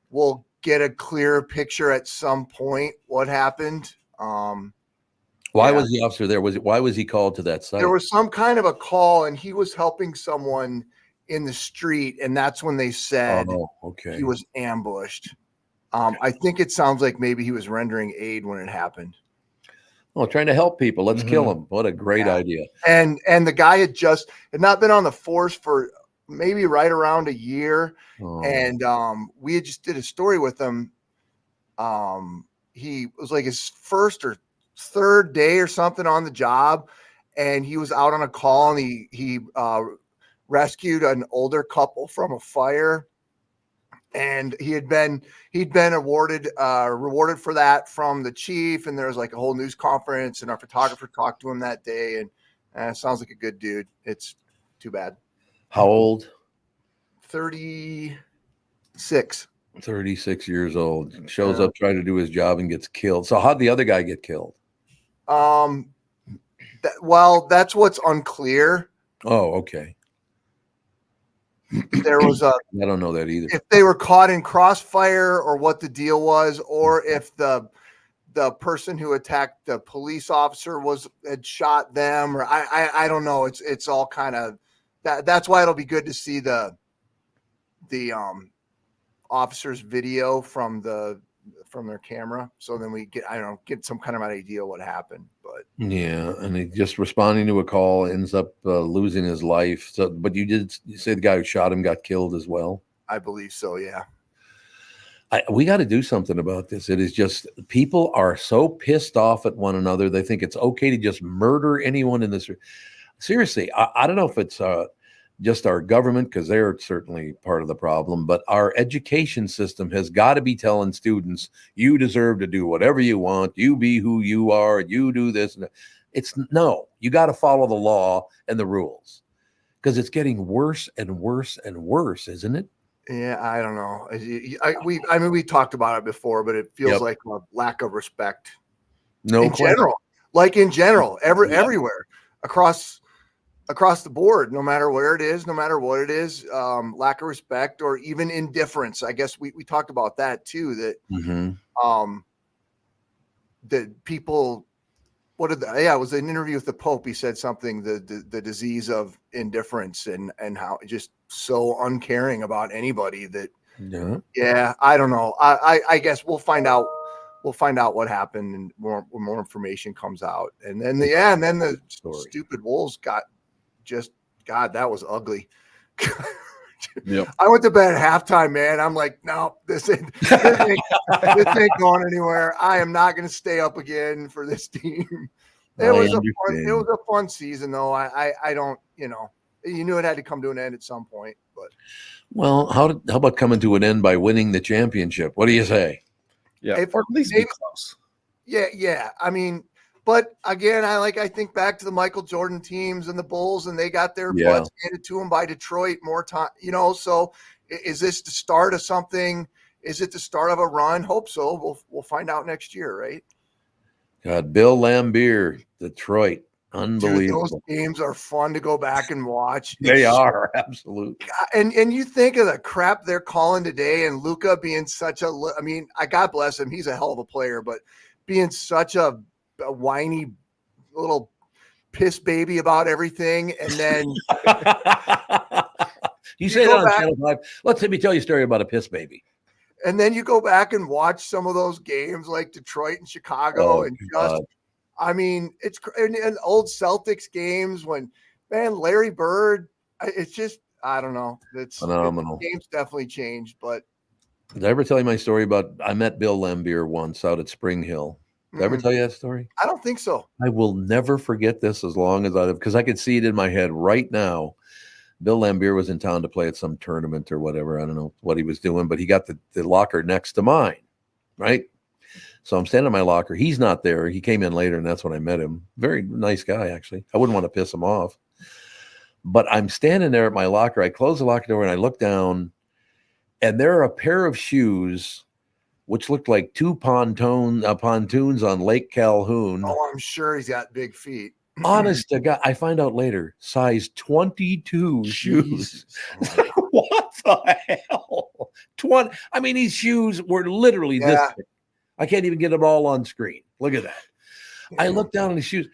we'll get a clearer picture at some point what happened. Why was the officer there? Why was he called to that site? There was some kind of a call and he was helping someone in the street, and that's when they said he was ambushed. I think it sounds like maybe he was rendering aid when it happened. Oh, trying to help people. Let's kill him. What a great idea. And the guy had not been on the force for maybe right around a year. And we had just did a story with him. He was like his first or third day or something on the job, and he was out on a call, and he rescued an older couple from a fire, and he'd been rewarded for that from the chief, and there was like a whole news conference, and our photographer talked to him that day, and sounds like a good dude. It's too bad. How old? 36. 36 years old. Shows up trying to do his job and gets killed. So how'd the other guy get killed? That's what's unclear. Oh, okay. There was I don't know that either. If they were caught in crossfire or what the deal was, or if the person who attacked the police officer had shot them, or I don't know. It's all kind of that's why it'll be good to see the officer's video from their camera, so then we get some kind of an idea what happened. But yeah, and he just responding to a call ends up losing his life. So, but you say the guy who shot him got killed as well? I believe so. Yeah. We got to do something about this. It is just people are so pissed off at one another. They think it's okay to just murder anyone in this. Seriously, I don't know if it's just our government, because they're certainly part of the problem, but our education system has got to be telling students, you deserve to do whatever you want. You be who you are. You do this. You got to follow the law and the rules, because it's getting worse and worse and worse, isn't it? Yeah, I don't know. We talked about it before, but it feels like a lack of respect. In general, everywhere across the board, no matter where it is, no matter what it is, lack of respect or even indifference. I guess we talked about that too. That that people. It was an interview with the Pope. He said something, the disease of indifference and how just so uncaring about anybody that, I don't know. I guess we'll find out what happened and more information comes out. And then the stupid Wolves got God, that was ugly. I went to bed at halftime, man. I'm like, no, this ain't going anywhere. I am not going to stay up again for this team. It was a fun season, though. I don't, you knew it had to come to an end at some point. But how about coming to an end by winning the championship? What do you say? Yeah, or at least be close. Yeah. I mean. But again, I think back to the Michael Jordan teams and the Bulls, and they got their butts handed to them by Detroit more time. So is this the start of something? Is it the start of a run? Hope so. We'll find out next year, right? God, Bill Laimbeer, Detroit, unbelievable. Dude, those games are fun to go back and watch. They are, absolutely. And you think of the crap they're calling today, and Luka being such God bless him, he's a hell of a player, but being such a whiny little piss baby about everything, and then you say that on Channel 5. Let me tell you a story about a piss baby. And then you go back and watch some of those games like Detroit and Chicago, it's and old Celtics games when Larry Bird. It's just I don't know. It's phenomenal. The game's definitely changed, but did I ever tell you my story about I met Bill Laimbeer once out at Spring Hill? Did I ever tell you that story? I don't think so. I will never forget this as long as I live, because I could see it in my head right now. Bill Laimbeer was in town to play at some tournament or whatever. I don't know what he was doing, but he got the locker next to mine, right? So I'm standing in my locker. He's not there. He came in later, and that's when I met him. Very nice guy, actually. I wouldn't want to piss him off. But I'm standing there at my locker. I close the locker door, and I look down, and there are a pair of shoes which looked like two pontoons on Lake Calhoun. Oh, I'm sure he's got big feet. Honest to God, I find out later, size 22 shoes. What the hell? 20. I mean, these shoes were literally this big. I can't even get them all on screen. Look at that. I looked down at the shoes.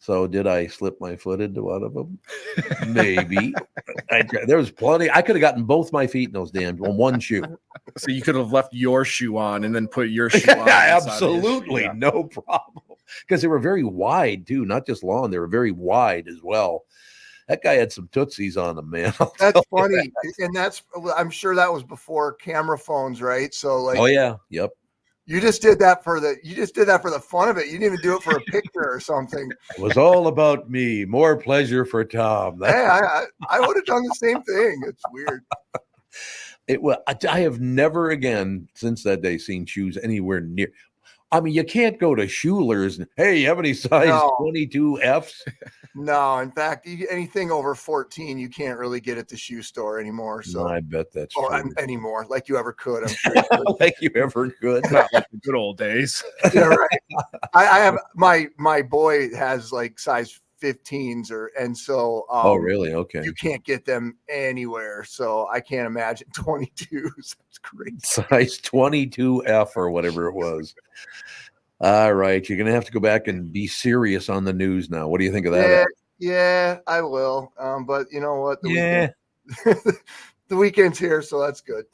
So did I slip my foot into one of them? Maybe. There was plenty. I could have gotten both my feet in those one shoe. So you could have left your shoe on and then put your shoe on. Absolutely. No problem. Because they were very wide too, not just long. They were very wide as well. That guy had some tootsies on him, man. That's funny. And I'm sure that was before camera phones, right? So like, oh yeah. Yep. You just did that for the fun of it. You didn't even do it for a picture or something. It was all about me. More pleasure for Tom. I would have done the same thing. It's weird. I have never again since that day seen shoes anywhere near. I mean, you can't go to Schuler's and, hey, you have any size 22 Fs? No, in fact, anything over 14, you can't really get at the shoe store anymore. So no, I bet that's true. Anymore, like you ever could. I'm sure like you ever could. Not like the good old days. Yeah, right. I have my boy has like size 15s and so oh really? Okay. You can't get them anywhere. So I can't imagine 22s. That's crazy. Size 22F or whatever it was. All right, you're gonna have to go back and be serious on the news now. What do you think of that? Yeah, I will. But you know what? The weekend's here, so that's good.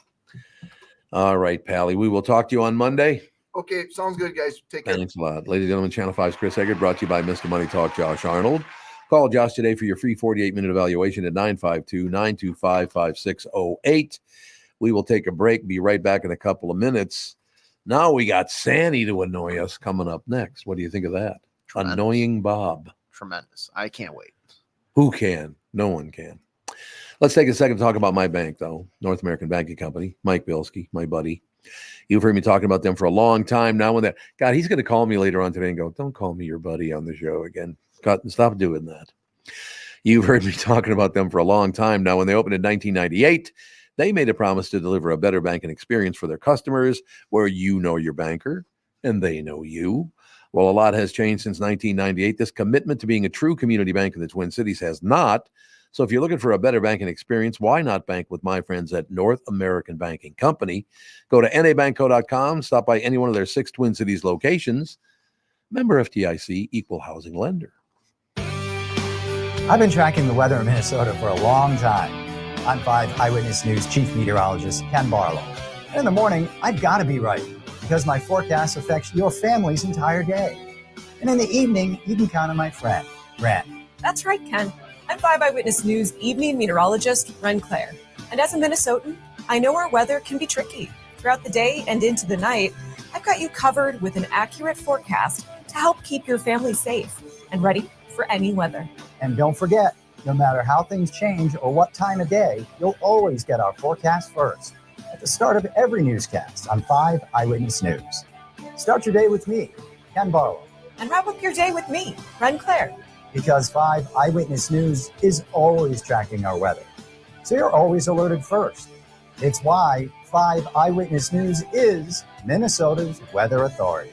All right, Pally. We will talk to you on Monday. Okay, sounds good, guys. Take care. Thanks a lot. Ladies and gentlemen, Channel 5's Chris Egert, brought to you by Mr. Money Talk, Josh Arnold. Call Josh today for your free 48-minute evaluation at 952-925-5608. We will take a break. Be right back in a couple of minutes. Now we got Sandy to annoy us coming up next. What do you think of that? Tremendous. Annoying Bob. Tremendous. I can't wait. Who can? No one can. Let's take a second to talk about my bank, though. North American Banking Company. Mike Bilski, my buddy. You've heard me talking about them for a long time now. God, he's going to call me later on today and go, don't call me your buddy on the show again. God, stop doing that. You've heard me talking about them for a long time now. When they opened in 1998, They made a promise to deliver a better banking experience for their customers where you know your banker and they know you. Well, a lot has changed since 1998. This commitment to being a true community bank in the Twin Cities has not. So if you're looking for a better banking experience, why not bank with my friends at North American Banking Company? Go to nabankco.com, stop by any one of their 6 Twin Cities locations. Member FDIC, equal housing lender. I've been tracking the weather in Minnesota for a long time. I'm 5 Eyewitness News Chief Meteorologist Ken Barlow. And in the morning, I've got to be right because my forecast affects your family's entire day. And in the evening, you can count on my friend, Ren. That's right, Ken. I'm 5 Eyewitness News evening meteorologist Ren Claire. And as a Minnesotan, I know our weather can be tricky. Throughout the day and into the night, I've got you covered with an accurate forecast to help keep your family safe and ready for any weather. And don't forget, no matter how things change or what time of day, you'll always get our forecast first at the start of every newscast on 5 Eyewitness News. Start your day with me, Ken Barlow. And wrap up your day with me, Ren Claire. Because 5 Eyewitness News is always tracking our weather, so you're always alerted first. It's why 5 Eyewitness News is Minnesota's weather authority.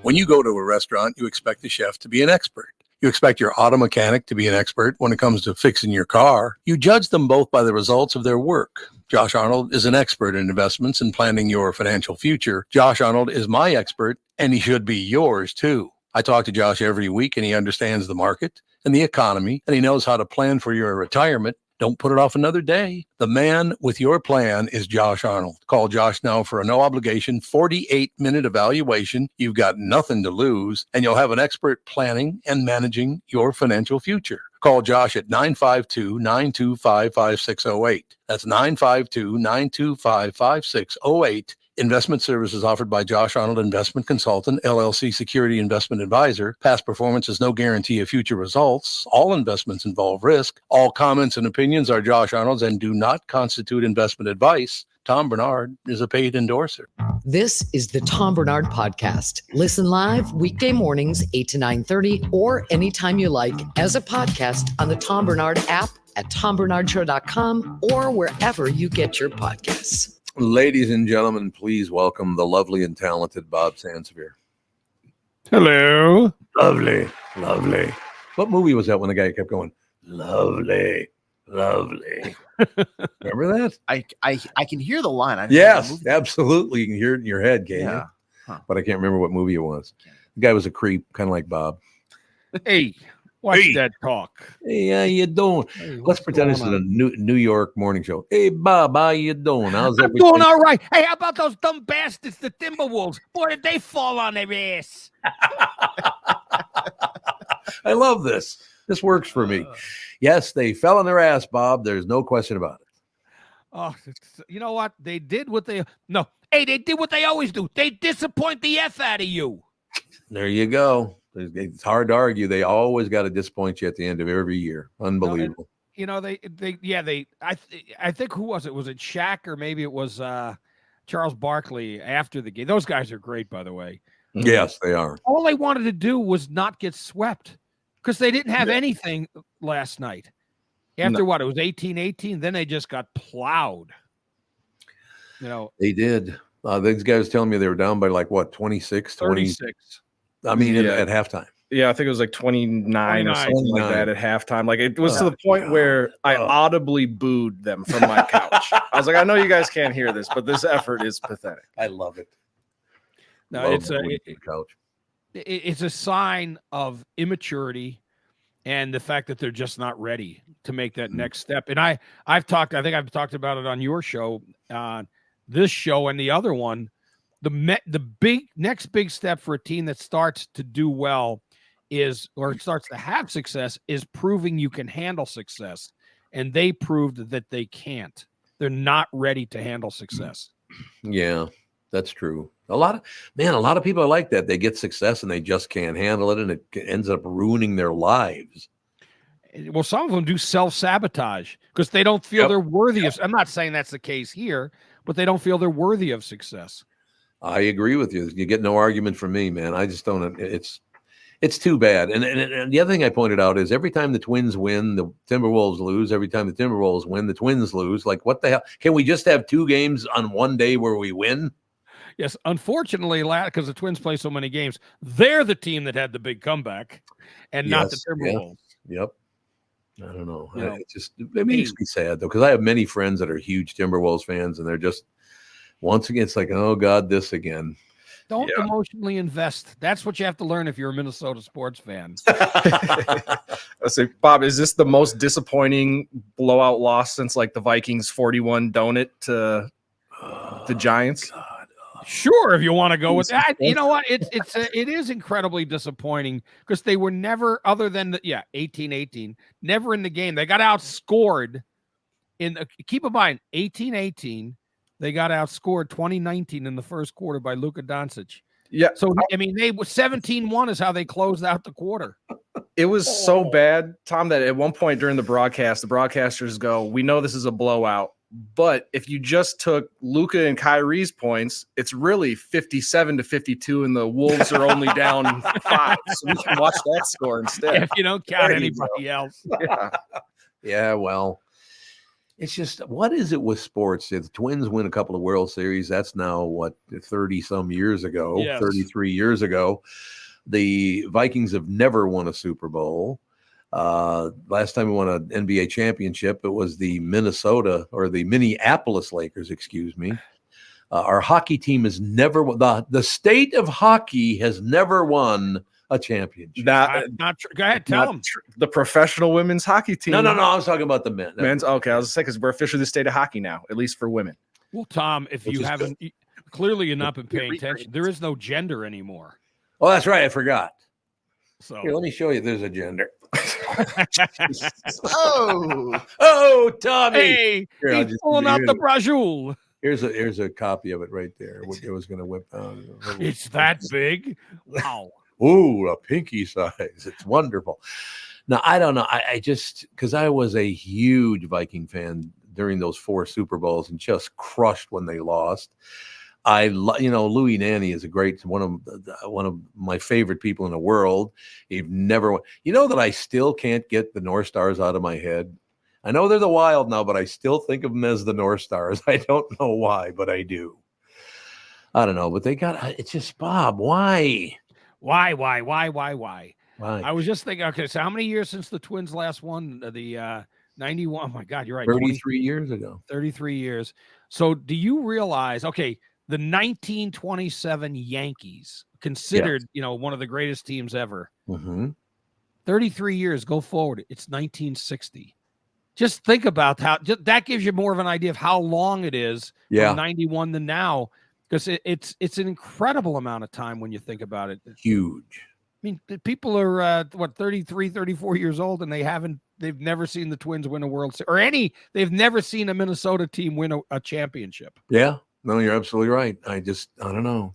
When you go to a restaurant, you expect the chef to be an expert. You expect your auto mechanic to be an expert when it comes to fixing your car. You judge them both by the results of their work. Josh Arnold is an expert in investments and planning your financial future. Josh Arnold is my expert, and he should be yours too. I talk to Josh every week, and he understands the market and the economy, and he knows how to plan for your retirement. Don't put it off another day. The man with your plan is Josh Arnold. Call Josh now for a no-obligation 48-minute evaluation. You've got nothing to lose, and you'll have an expert planning and managing your financial future. Call Josh at 952-925-5608. That's 952-925-5608. Investment services offered by Josh Arnold Investment Consultant, LLC Security Investment Advisor. Past performance is no guarantee of future results. All investments involve risk. All comments and opinions are Josh Arnold's and do not constitute investment advice. Tom Barnard is a paid endorser. This is the Tom Barnard Podcast. Listen live weekday mornings 8 to 9:30 or anytime you like as a podcast on the Tom Barnard app at tombernardshow.com or wherever you get your podcasts. Ladies and gentlemen, please welcome the lovely and talented Bob Sansevere. Hello. Lovely, lovely. What movie was that when the guy kept going, lovely, lovely? Remember that? I can hear the line. Yes, absolutely. You can hear it in your head, can't you? Huh. But I can't remember what movie it was. The guy was a creep, kind of like Bob. Hey, watch that talk. Hey, how you doing? Hey, Let's pretend this is a New York morning show. Hey, Bob, how you doing? How's I'm everything? doing all right. Hey, how about those dumb bastards, the Timberwolves? Boy, did they fall on their ass. I love this. This works for me. Yes, they fell on their ass, Bob. There's no question about it. Oh, you know what? They did what they did what they always do. They disappoint the F out of you. There you go. It's hard to argue. They always got to disappoint you at the end of every year. Unbelievable. I think who was it? Was it Shaq or maybe it was Charles Barkley after the game? Those guys are great, by the way. Yes, they are. All they wanted to do was not get swept because they didn't have anything last night. After what? It was 18-18. Then they just got plowed. You know, They did. These guys telling me they were down by like what, 26, 20? 36. I mean, at halftime. Yeah, I think it was like 29 or something 29. like that at halftime. Like it was to the point where I audibly booed them from my couch. I was like, I know you guys can't hear this, but this effort is pathetic. I love it. No, it's a sign of immaturity and the fact that they're just not ready to make that next step. And I think I've talked about it on your show, this show and the other one. The next big step for a team that starts to do well starts to have success is proving you can handle success. And they proved that they can't. They're not ready to handle success. Yeah, that's true. A lot of people are like that. They get success and they just can't handle it, and it ends up ruining their lives. Well, some of them do self-sabotage because they don't feel they're worthy of. I'm not saying that's the case here, but they don't feel they're worthy of success. I agree with you. You get no argument from me, man. I just don't. It's too bad. And the other thing I pointed out is every time the Twins win, the Timberwolves lose. Every time the Timberwolves win, the Twins lose. Like, what the hell? Can we just have 2 games on one day where we win? Yes, unfortunately, because the Twins play so many games, they're the team that had the big comeback, and not the Timberwolves. Yeah. Yep. I don't know. It makes me sad though, because I have many friends that are huge Timberwolves fans, and they're just once again, it's like, oh God, this again. Don't emotionally invest. That's what you have to learn if you're a Minnesota sports fan. Let's say, Bob, is this the most disappointing blowout loss since like the Vikings 41 donut to the Giants? God. Sure, if you want to go with that. You know what? It is incredibly disappointing because they were never, other than 18-18, never in the game. They got outscored keep in mind, 18-18, they got outscored 2019 in the first quarter by Luka Doncic. Yeah. So I mean, they were 17-1 is how they closed out the quarter. It was so bad, Tom, that at one point during the broadcast, the broadcasters go, "We know this is a blowout, but if you just took Luka and Kyrie's points, it's really 57-52, and the Wolves are only down 5. So we can watch that score instead." If you don't count anybody else. Yeah, well, it's just, what is it with sports? The Twins win a couple of World Series. That's now, 30-some years ago, Yes. 33 years ago. The Vikings have never won a Super Bowl. Last time we won an NBA championship, it was the Minneapolis Lakers, excuse me. Our hockey team has never won. The state of hockey has never won a championship. Not true. Go ahead, tell them. The professional women's hockey team. No. I was talking about the men. Men's. Okay, I was going to say, because we're officially the state of hockey now, at least for women. Well, Tom, if you haven't, clearly you're not been paying attention. There is no gender anymore. Oh, that's right. I forgot. So here, let me show you. There's a gender. Oh, Tommy! Hey, Here, he's pulling out the brajul. Here's a copy of it right there. What it was going to whip out. It's that big. Wow. Ooh, a pinky size. It's wonderful. Now, I don't know. I just, because I was a huge Viking fan during those 4 Super Bowls and just crushed when they lost. Louis Nanny is one of my favorite people in the world. He've never, that I still can't get the North Stars out of my head. I know they're the Wild now, but I still think of them as the North Stars. I don't know why, but I do. I don't know, but it's just, Bob, why? Why? Why? I was just thinking, okay, so how many years since the Twins last won the 91? Oh my God, you're right. 33 years ago. 33 years. So do you realize, okay, the 1927 Yankees, considered, one of the greatest teams ever. Mm-hmm. 33 years, go forward. It's 1960. Just think about that gives you more of an idea of how long it is from 91 to now, because it's an incredible amount of time when you think about it. Huge. I mean, people are 33, 34 years old, and they've never seen the Twins win a World Series they've never seen a Minnesota team win a championship. Yeah. No, you're absolutely right. I don't know.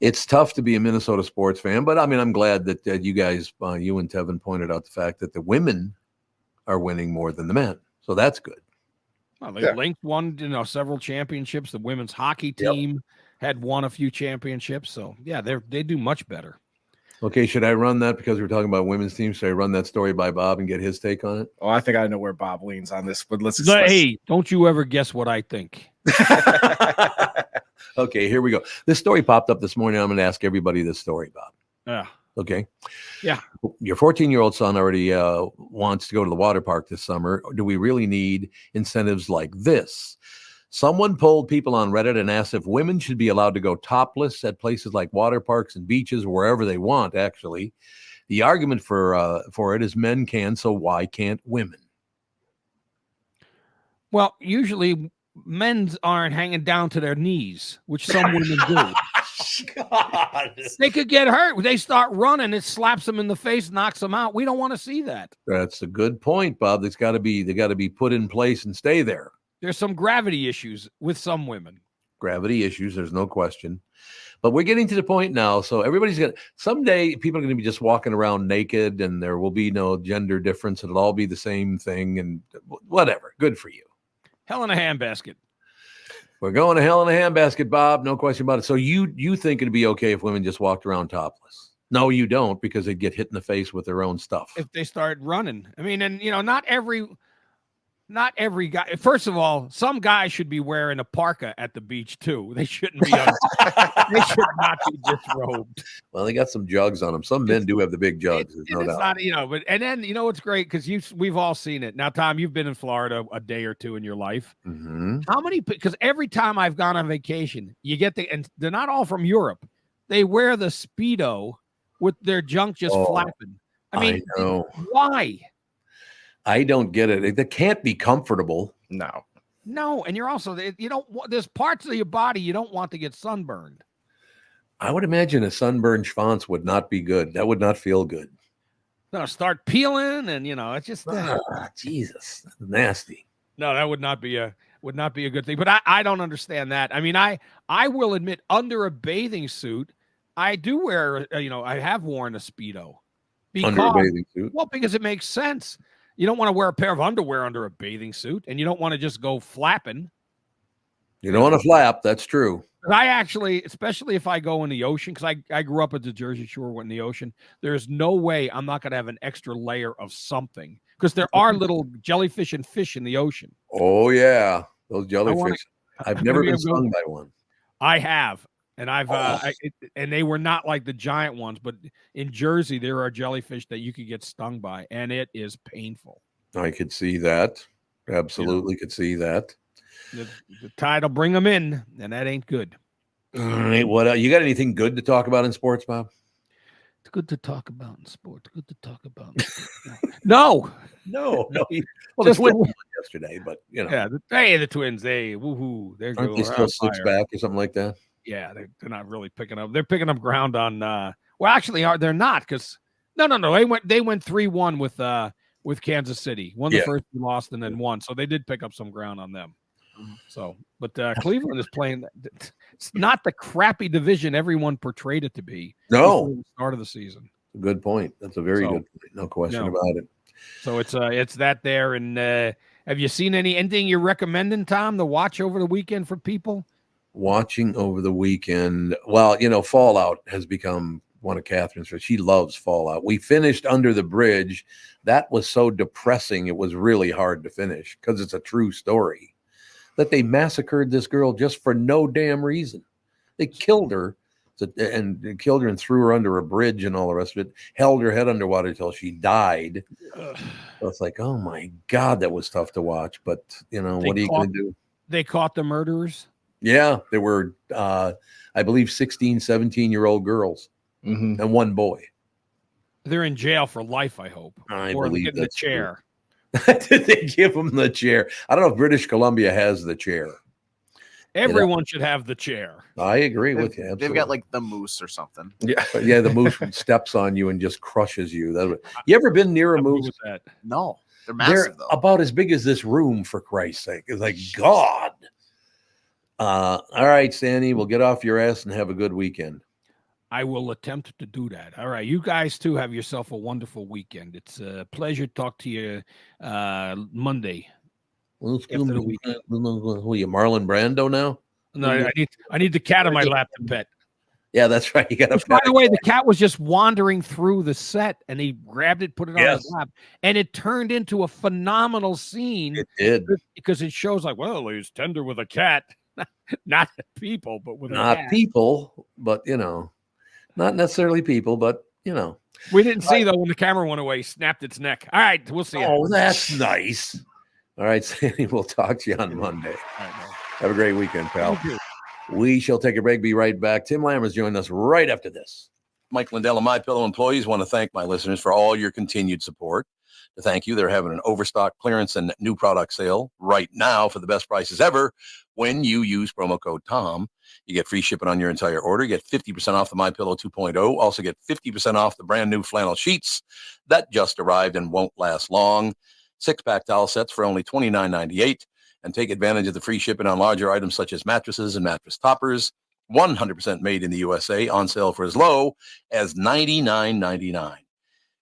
It's tough to be a Minnesota sports fan, but I mean, I'm glad that you guys, you and Tevin, pointed out the fact that the women are winning more than the men. So that's good. Well, Lynx won, several championships. The women's hockey team had won a few championships. So yeah, they do much better. Okay, should I run that because we're talking about women's teams? Should I run that story by Bob and get his take on it? Oh, I think I know where Bob leans on this, but hey, don't you ever guess what I think. Okay, here we go. This story popped up this morning. I'm going to ask everybody this story, Bob. Yeah. Okay. Yeah. Your 14-year-old son already wants to go to the water park this summer. Do we really need incentives like this? Someone polled people on Reddit and asked if women should be allowed to go topless at places like water parks and beaches, wherever they want, actually. The argument for it is men can, so why can't women? Well, usually men's aren't hanging down to their knees, which some women do. God. They could get hurt. They start running, it slaps them in the face, knocks them out. We don't want to see that. That's a good point, Bob. They got to be put in place and stay there. There's some gravity issues with some women. Gravity issues, there's no question. But we're getting to the point now. So everybody's someday people are going to be just walking around naked and there will be no gender difference. It'll all be the same thing and whatever. Good for you. Hell in a handbasket. We're going to hell in a handbasket, Bob. No question about it. So you think it'd be okay if women just walked around topless? No, you don't, because they get hit in the face with their own stuff. If they start running. I mean, and not every guy. First of all, some guys should be wearing a parka at the beach too. They shouldn't be. They should not be disrobed. Well, they got some jugs on them. Some men do have the big jugs. There's no doubt. Not, but and then what's great, because we've all seen it. Now, Tom, you've been in Florida a day or two in your life. Mm-hmm. How many? Because every time I've gone on vacation, you get and they're not all from Europe. They wear the Speedo with their junk just flapping. I mean, why? I don't get it. They can't be comfortable. No, and you're also there's parts of your body you don't want to get sunburned. I would imagine a sunburned schwanz would not be good. That would not feel good. No, start peeling, and it's just Jesus, that's nasty. No, that would not be a good thing. But I don't understand that. I mean, I will admit, under a bathing suit, I do wear, I have worn a Speedo. Under a bathing suit? Well, because it makes sense. You don't want to wear a pair of underwear under a bathing suit, and you don't want to just go flapping. You don't want to flap. That's true. I actually, especially if I go in the ocean, because I grew up at the Jersey Shore in the ocean, there's no way I'm not going to have an extra layer of something, because there are little jellyfish and fish in the ocean. Oh, yeah. Those jellyfish. I've never been stung by one. I have. And and they were not like the giant ones, but in Jersey, there are jellyfish that you could get stung by, and it is painful. I could see that. Absolutely could see that. The tide will bring them in, and that ain't good. All right. What you got anything good to talk about in sports, Bob? It's good to talk about in sports. Good to talk about. No. Well, the Twins won yesterday, but Yeah, the Twins, woohoo. Aren't they still 6 back or something like that? Yeah, they're not really picking up. They're picking up ground on. Well, actually, they're not, because no. They went 3-1 with Kansas City. Won the first, lost, and then won. So they did pick up some ground on them. So, but Cleveland is playing. It's not the crappy division everyone portrayed it to be. No, before the start of the season. Good point. That's a very good point. No question about it. So it's that there. And have you seen anything you're recommending, Tom, to watch over the weekend for people? Watching over the weekend, well, Fallout has become one of Catherine's. She loves Fallout. We finished Under the Bridge. That was so depressing. It was really hard to finish, because it's a true story that they massacred this girl just for no damn reason. They killed her and threw her under a bridge and all the rest of it. Held her head underwater till she died. So it's like, oh my God, that was tough to watch. But what are you going to do? They caught the murderers. Yeah, there were, I believe, 16, 17-year-old girls and one boy. They're in jail for life, I hope. I or believe getting the chair. Did they give them the chair? I don't know if British Columbia has the chair. Everyone should have the chair. I agree with you. Absolutely. They've got like the moose or something. Yeah, the moose steps on you and just crushes you. You ever been near a moose? No, they're massive though. About as big as this room, for Christ's sake. It's like, God. All right, Sandy, we'll get off your ass and have a good weekend. I will attempt to do that. All right, you guys too have yourself a wonderful weekend. It's a pleasure to talk to you Monday. After the weekend. Who are you, Marlon Brando now? No, I need the cat on my lap to pet. Yeah, that's right. You got to. By the way, the cat was just wandering through the set, and he grabbed it, put it on his lap, and it turned into a phenomenal scene. It did, because it shows like, well, he's tender with a cat, not people, but with not a cat. people, but not necessarily people, but We didn't see though when the camera went away. Snapped its neck. All right, we'll see. Oh, that's nice. All right, Sandy, we'll talk to you on Monday. Have a great weekend, pal. We shall take a break. Be right back. Tim Lammer's joining us right after this. Mike Lindell and MyPillow employees want to thank my listeners for all your continued support. To thank you, they're having an overstock clearance and new product sale right now for the best prices ever. When you use promo code TOM, you get free shipping on your entire order. You get 50% off the MyPillow 2.0. Also get 50% off the brand new flannel sheets that just arrived and won't last long. 6-pack towel sets for only $29.98. And take advantage of the free shipping on larger items such as mattresses and mattress toppers. 100% made in the USA, on sale for as low as $99.99.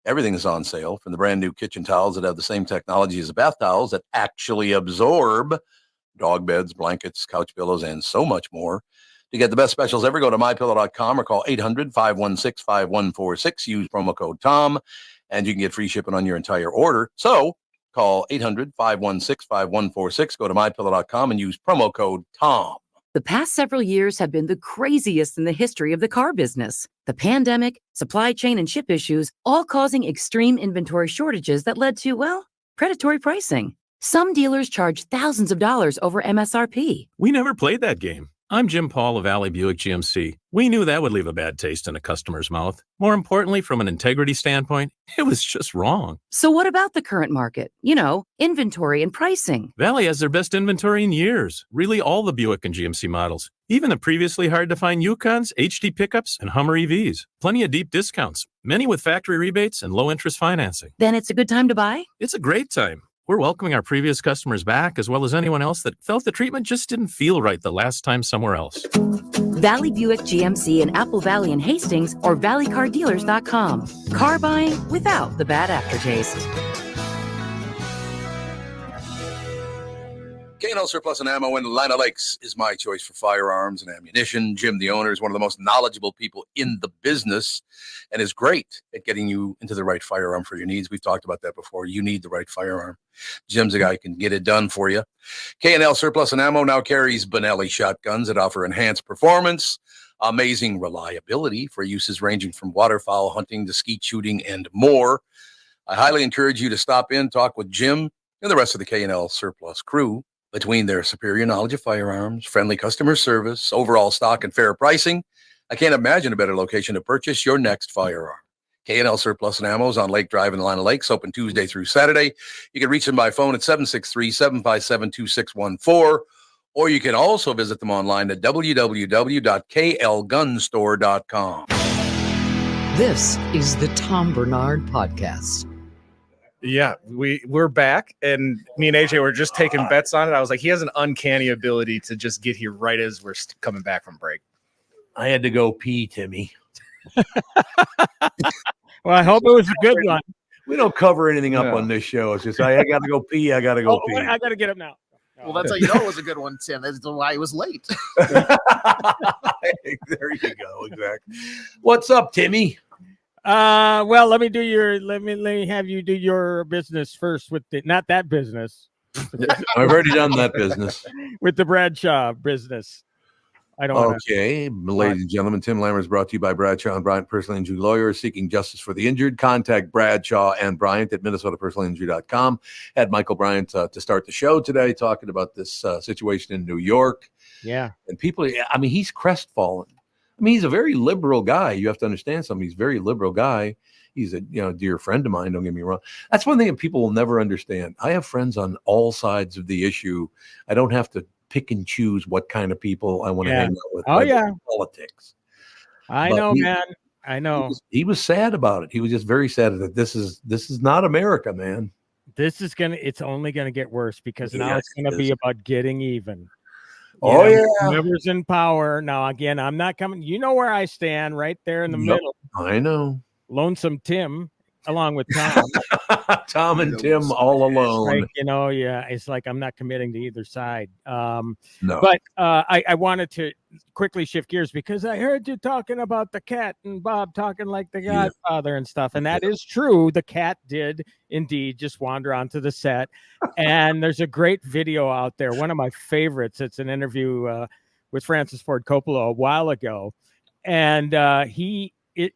Everything is on sale, from the brand new kitchen towels that have the same technology as the bath towels that actually absorb, dog beds, blankets, couch pillows, and so much more, To get the best specials ever, go to mypillow.com or call 800-516-5146. Use promo code TOM, and you can get free shipping on your entire order. So call 800-516-5146. Go to mypillow.com and use promo code TOM. The past several years have been the craziest in the history of the car business. The pandemic, supply chain, and chip issues all causing extreme inventory shortages that led to, well, predatory pricing. Some dealers charge thousands of dollars over MSRP. We never played that game. I'm Jim Paul of Valley Buick GMC. We knew that would leave a bad taste in a customer's mouth. More importantly, from an integrity standpoint, it was just wrong. So what about the current market? You know, inventory and pricing. Valley has their best inventory in years. Really all the Buick and GMC models. Even the previously hard-to-find Yukons, HD pickups, and Hummer EVs. Plenty of deep discounts. Many with factory rebates and low-interest financing. Then it's a good time to buy? It's a great time. We're welcoming our previous customers back, as well as anyone else that felt the treatment just didn't feel right the last time somewhere else. Valley Buick GMC in Apple Valley and Hastings or valleycardealers.com. Car buying without the bad aftertaste. K&L Surplus and Ammo in Lina Lakes is my choice for firearms and ammunition. Jim, the owner, is one of the most knowledgeable people in the business and is great at getting you into the right firearm for your needs. We've talked about that before. You need the right firearm. Jim's a guy who can get it done for you. K&L Surplus and Ammo now carries Benelli shotguns that offer enhanced performance, amazing reliability for uses ranging from waterfowl hunting to skeet shooting and more. I highly encourage you to stop in, talk with Jim and the rest of the K&L Surplus crew. Between their superior knowledge of firearms, friendly customer service, overall stock, and fair pricing, I can't imagine a better location to purchase your next firearm. K&L Surplus and Ammo is on Lake Drive in Lina Lakes, open Tuesday through Saturday. You can reach them by phone at 763-757-2614, or you can also visit them online at www.klgunstore.com. This is the Tom Barnard Podcast. Yeah, we're back, and me and AJ were just taking bets on it. I was like, he has an uncanny ability to just get here right as we're coming back from break. I had to go pee, Timmy. Well, I hope it was a good one. We don't cover anything up on this show. It's just I got to go pee. I got to go pee. I got to get up now. Well, that's how you know it was a good one, Tim. That's why he was late. There you go. Exactly. What's up, Timmy? Well, let me have you do your business first with not that business. I've already done that business with the Bradshaw business. I don't. Okay, ladies and gentlemen, Tim Lammer is brought to you by Bradshaw and Bryant, personal injury lawyers seeking justice for the injured. Contact Bradshaw and Bryant at minnesotapersonalinjury.com. Had Michael Bryant to start the show today, talking about this situation in New York. Yeah, and people. I mean, he's crestfallen. I mean, he's a very liberal guy. You have to understand something. He's a very liberal guy. He's a dear friend of mine. Don't get me wrong. That's one thing that people will never understand. I have friends on all sides of the issue. I don't have to pick and choose what kind of people I want to hang out with. Oh, yeah. Politics. I know, man. I know. He was sad about it. He was just very sad that this is not America, man. It's only gonna get worse because now it's gonna be about getting even. Whoever's in power. Now, again, I'm not coming. You know where I stand, right there in the middle. I know. Lonesome Tim, along with Tom. Tom and Tim all alone. It's like I'm not committing to either side. No. But I wanted to quickly shift gears because I heard you talking about the cat and Bob talking like the Godfather and stuff. And that is true. The cat did indeed just wander onto the set. And there's a great video out there. One of my favorites. It's an interview with Francis Ford Coppola a while ago. And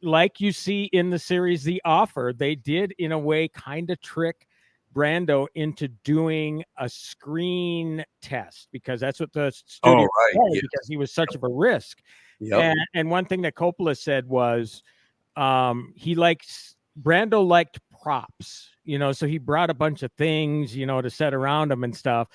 like you see in the series The Offer, they did in a way kind of trick Brando into doing a screen test because that's what the studio said, because he was such of a risk. And one thing that Coppola said was Brando liked props, so he brought a bunch of things, to set around him and stuff.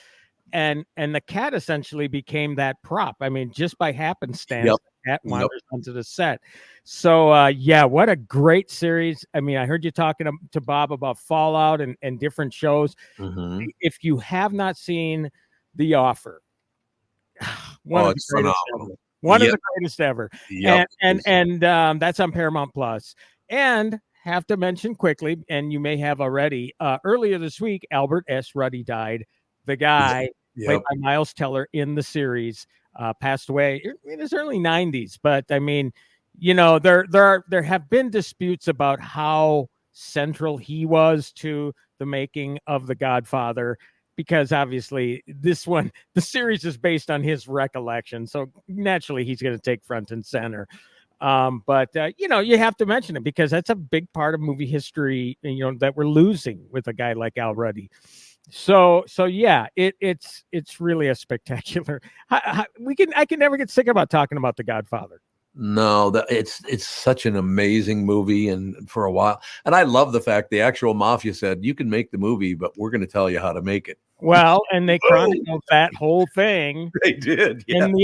And the cat essentially became that prop. I mean, just by happenstance, the cat wanders onto the set. So, what a great series. I mean, I heard you talking to Bob about Fallout and different shows. Mm-hmm. If you have not seen The Offer, one of the greatest ever. Yep. And that's on Paramount Plus. And have to mention quickly, and you may have already, earlier this week, Albert S. Ruddy died. The guy played by Miles Teller in the series. passed away in his early 90s. But I mean, you know, there have been disputes about how central he was to the making of The Godfather, because obviously the series is based on his recollection. So naturally he's going to take front and center. But you know, you have to mention it because that's a big part of movie history, you know, that we're losing with a guy like Al Ruddy. So yeah, it's really a spectacular. I can never get sick about talking about The Godfather. No, it's such an amazing movie, and for a while, and I love the fact the actual mafia said you can make the movie, but we're going to tell you how to make it. Well, and they chronicled that whole thing. They did, yeah. In the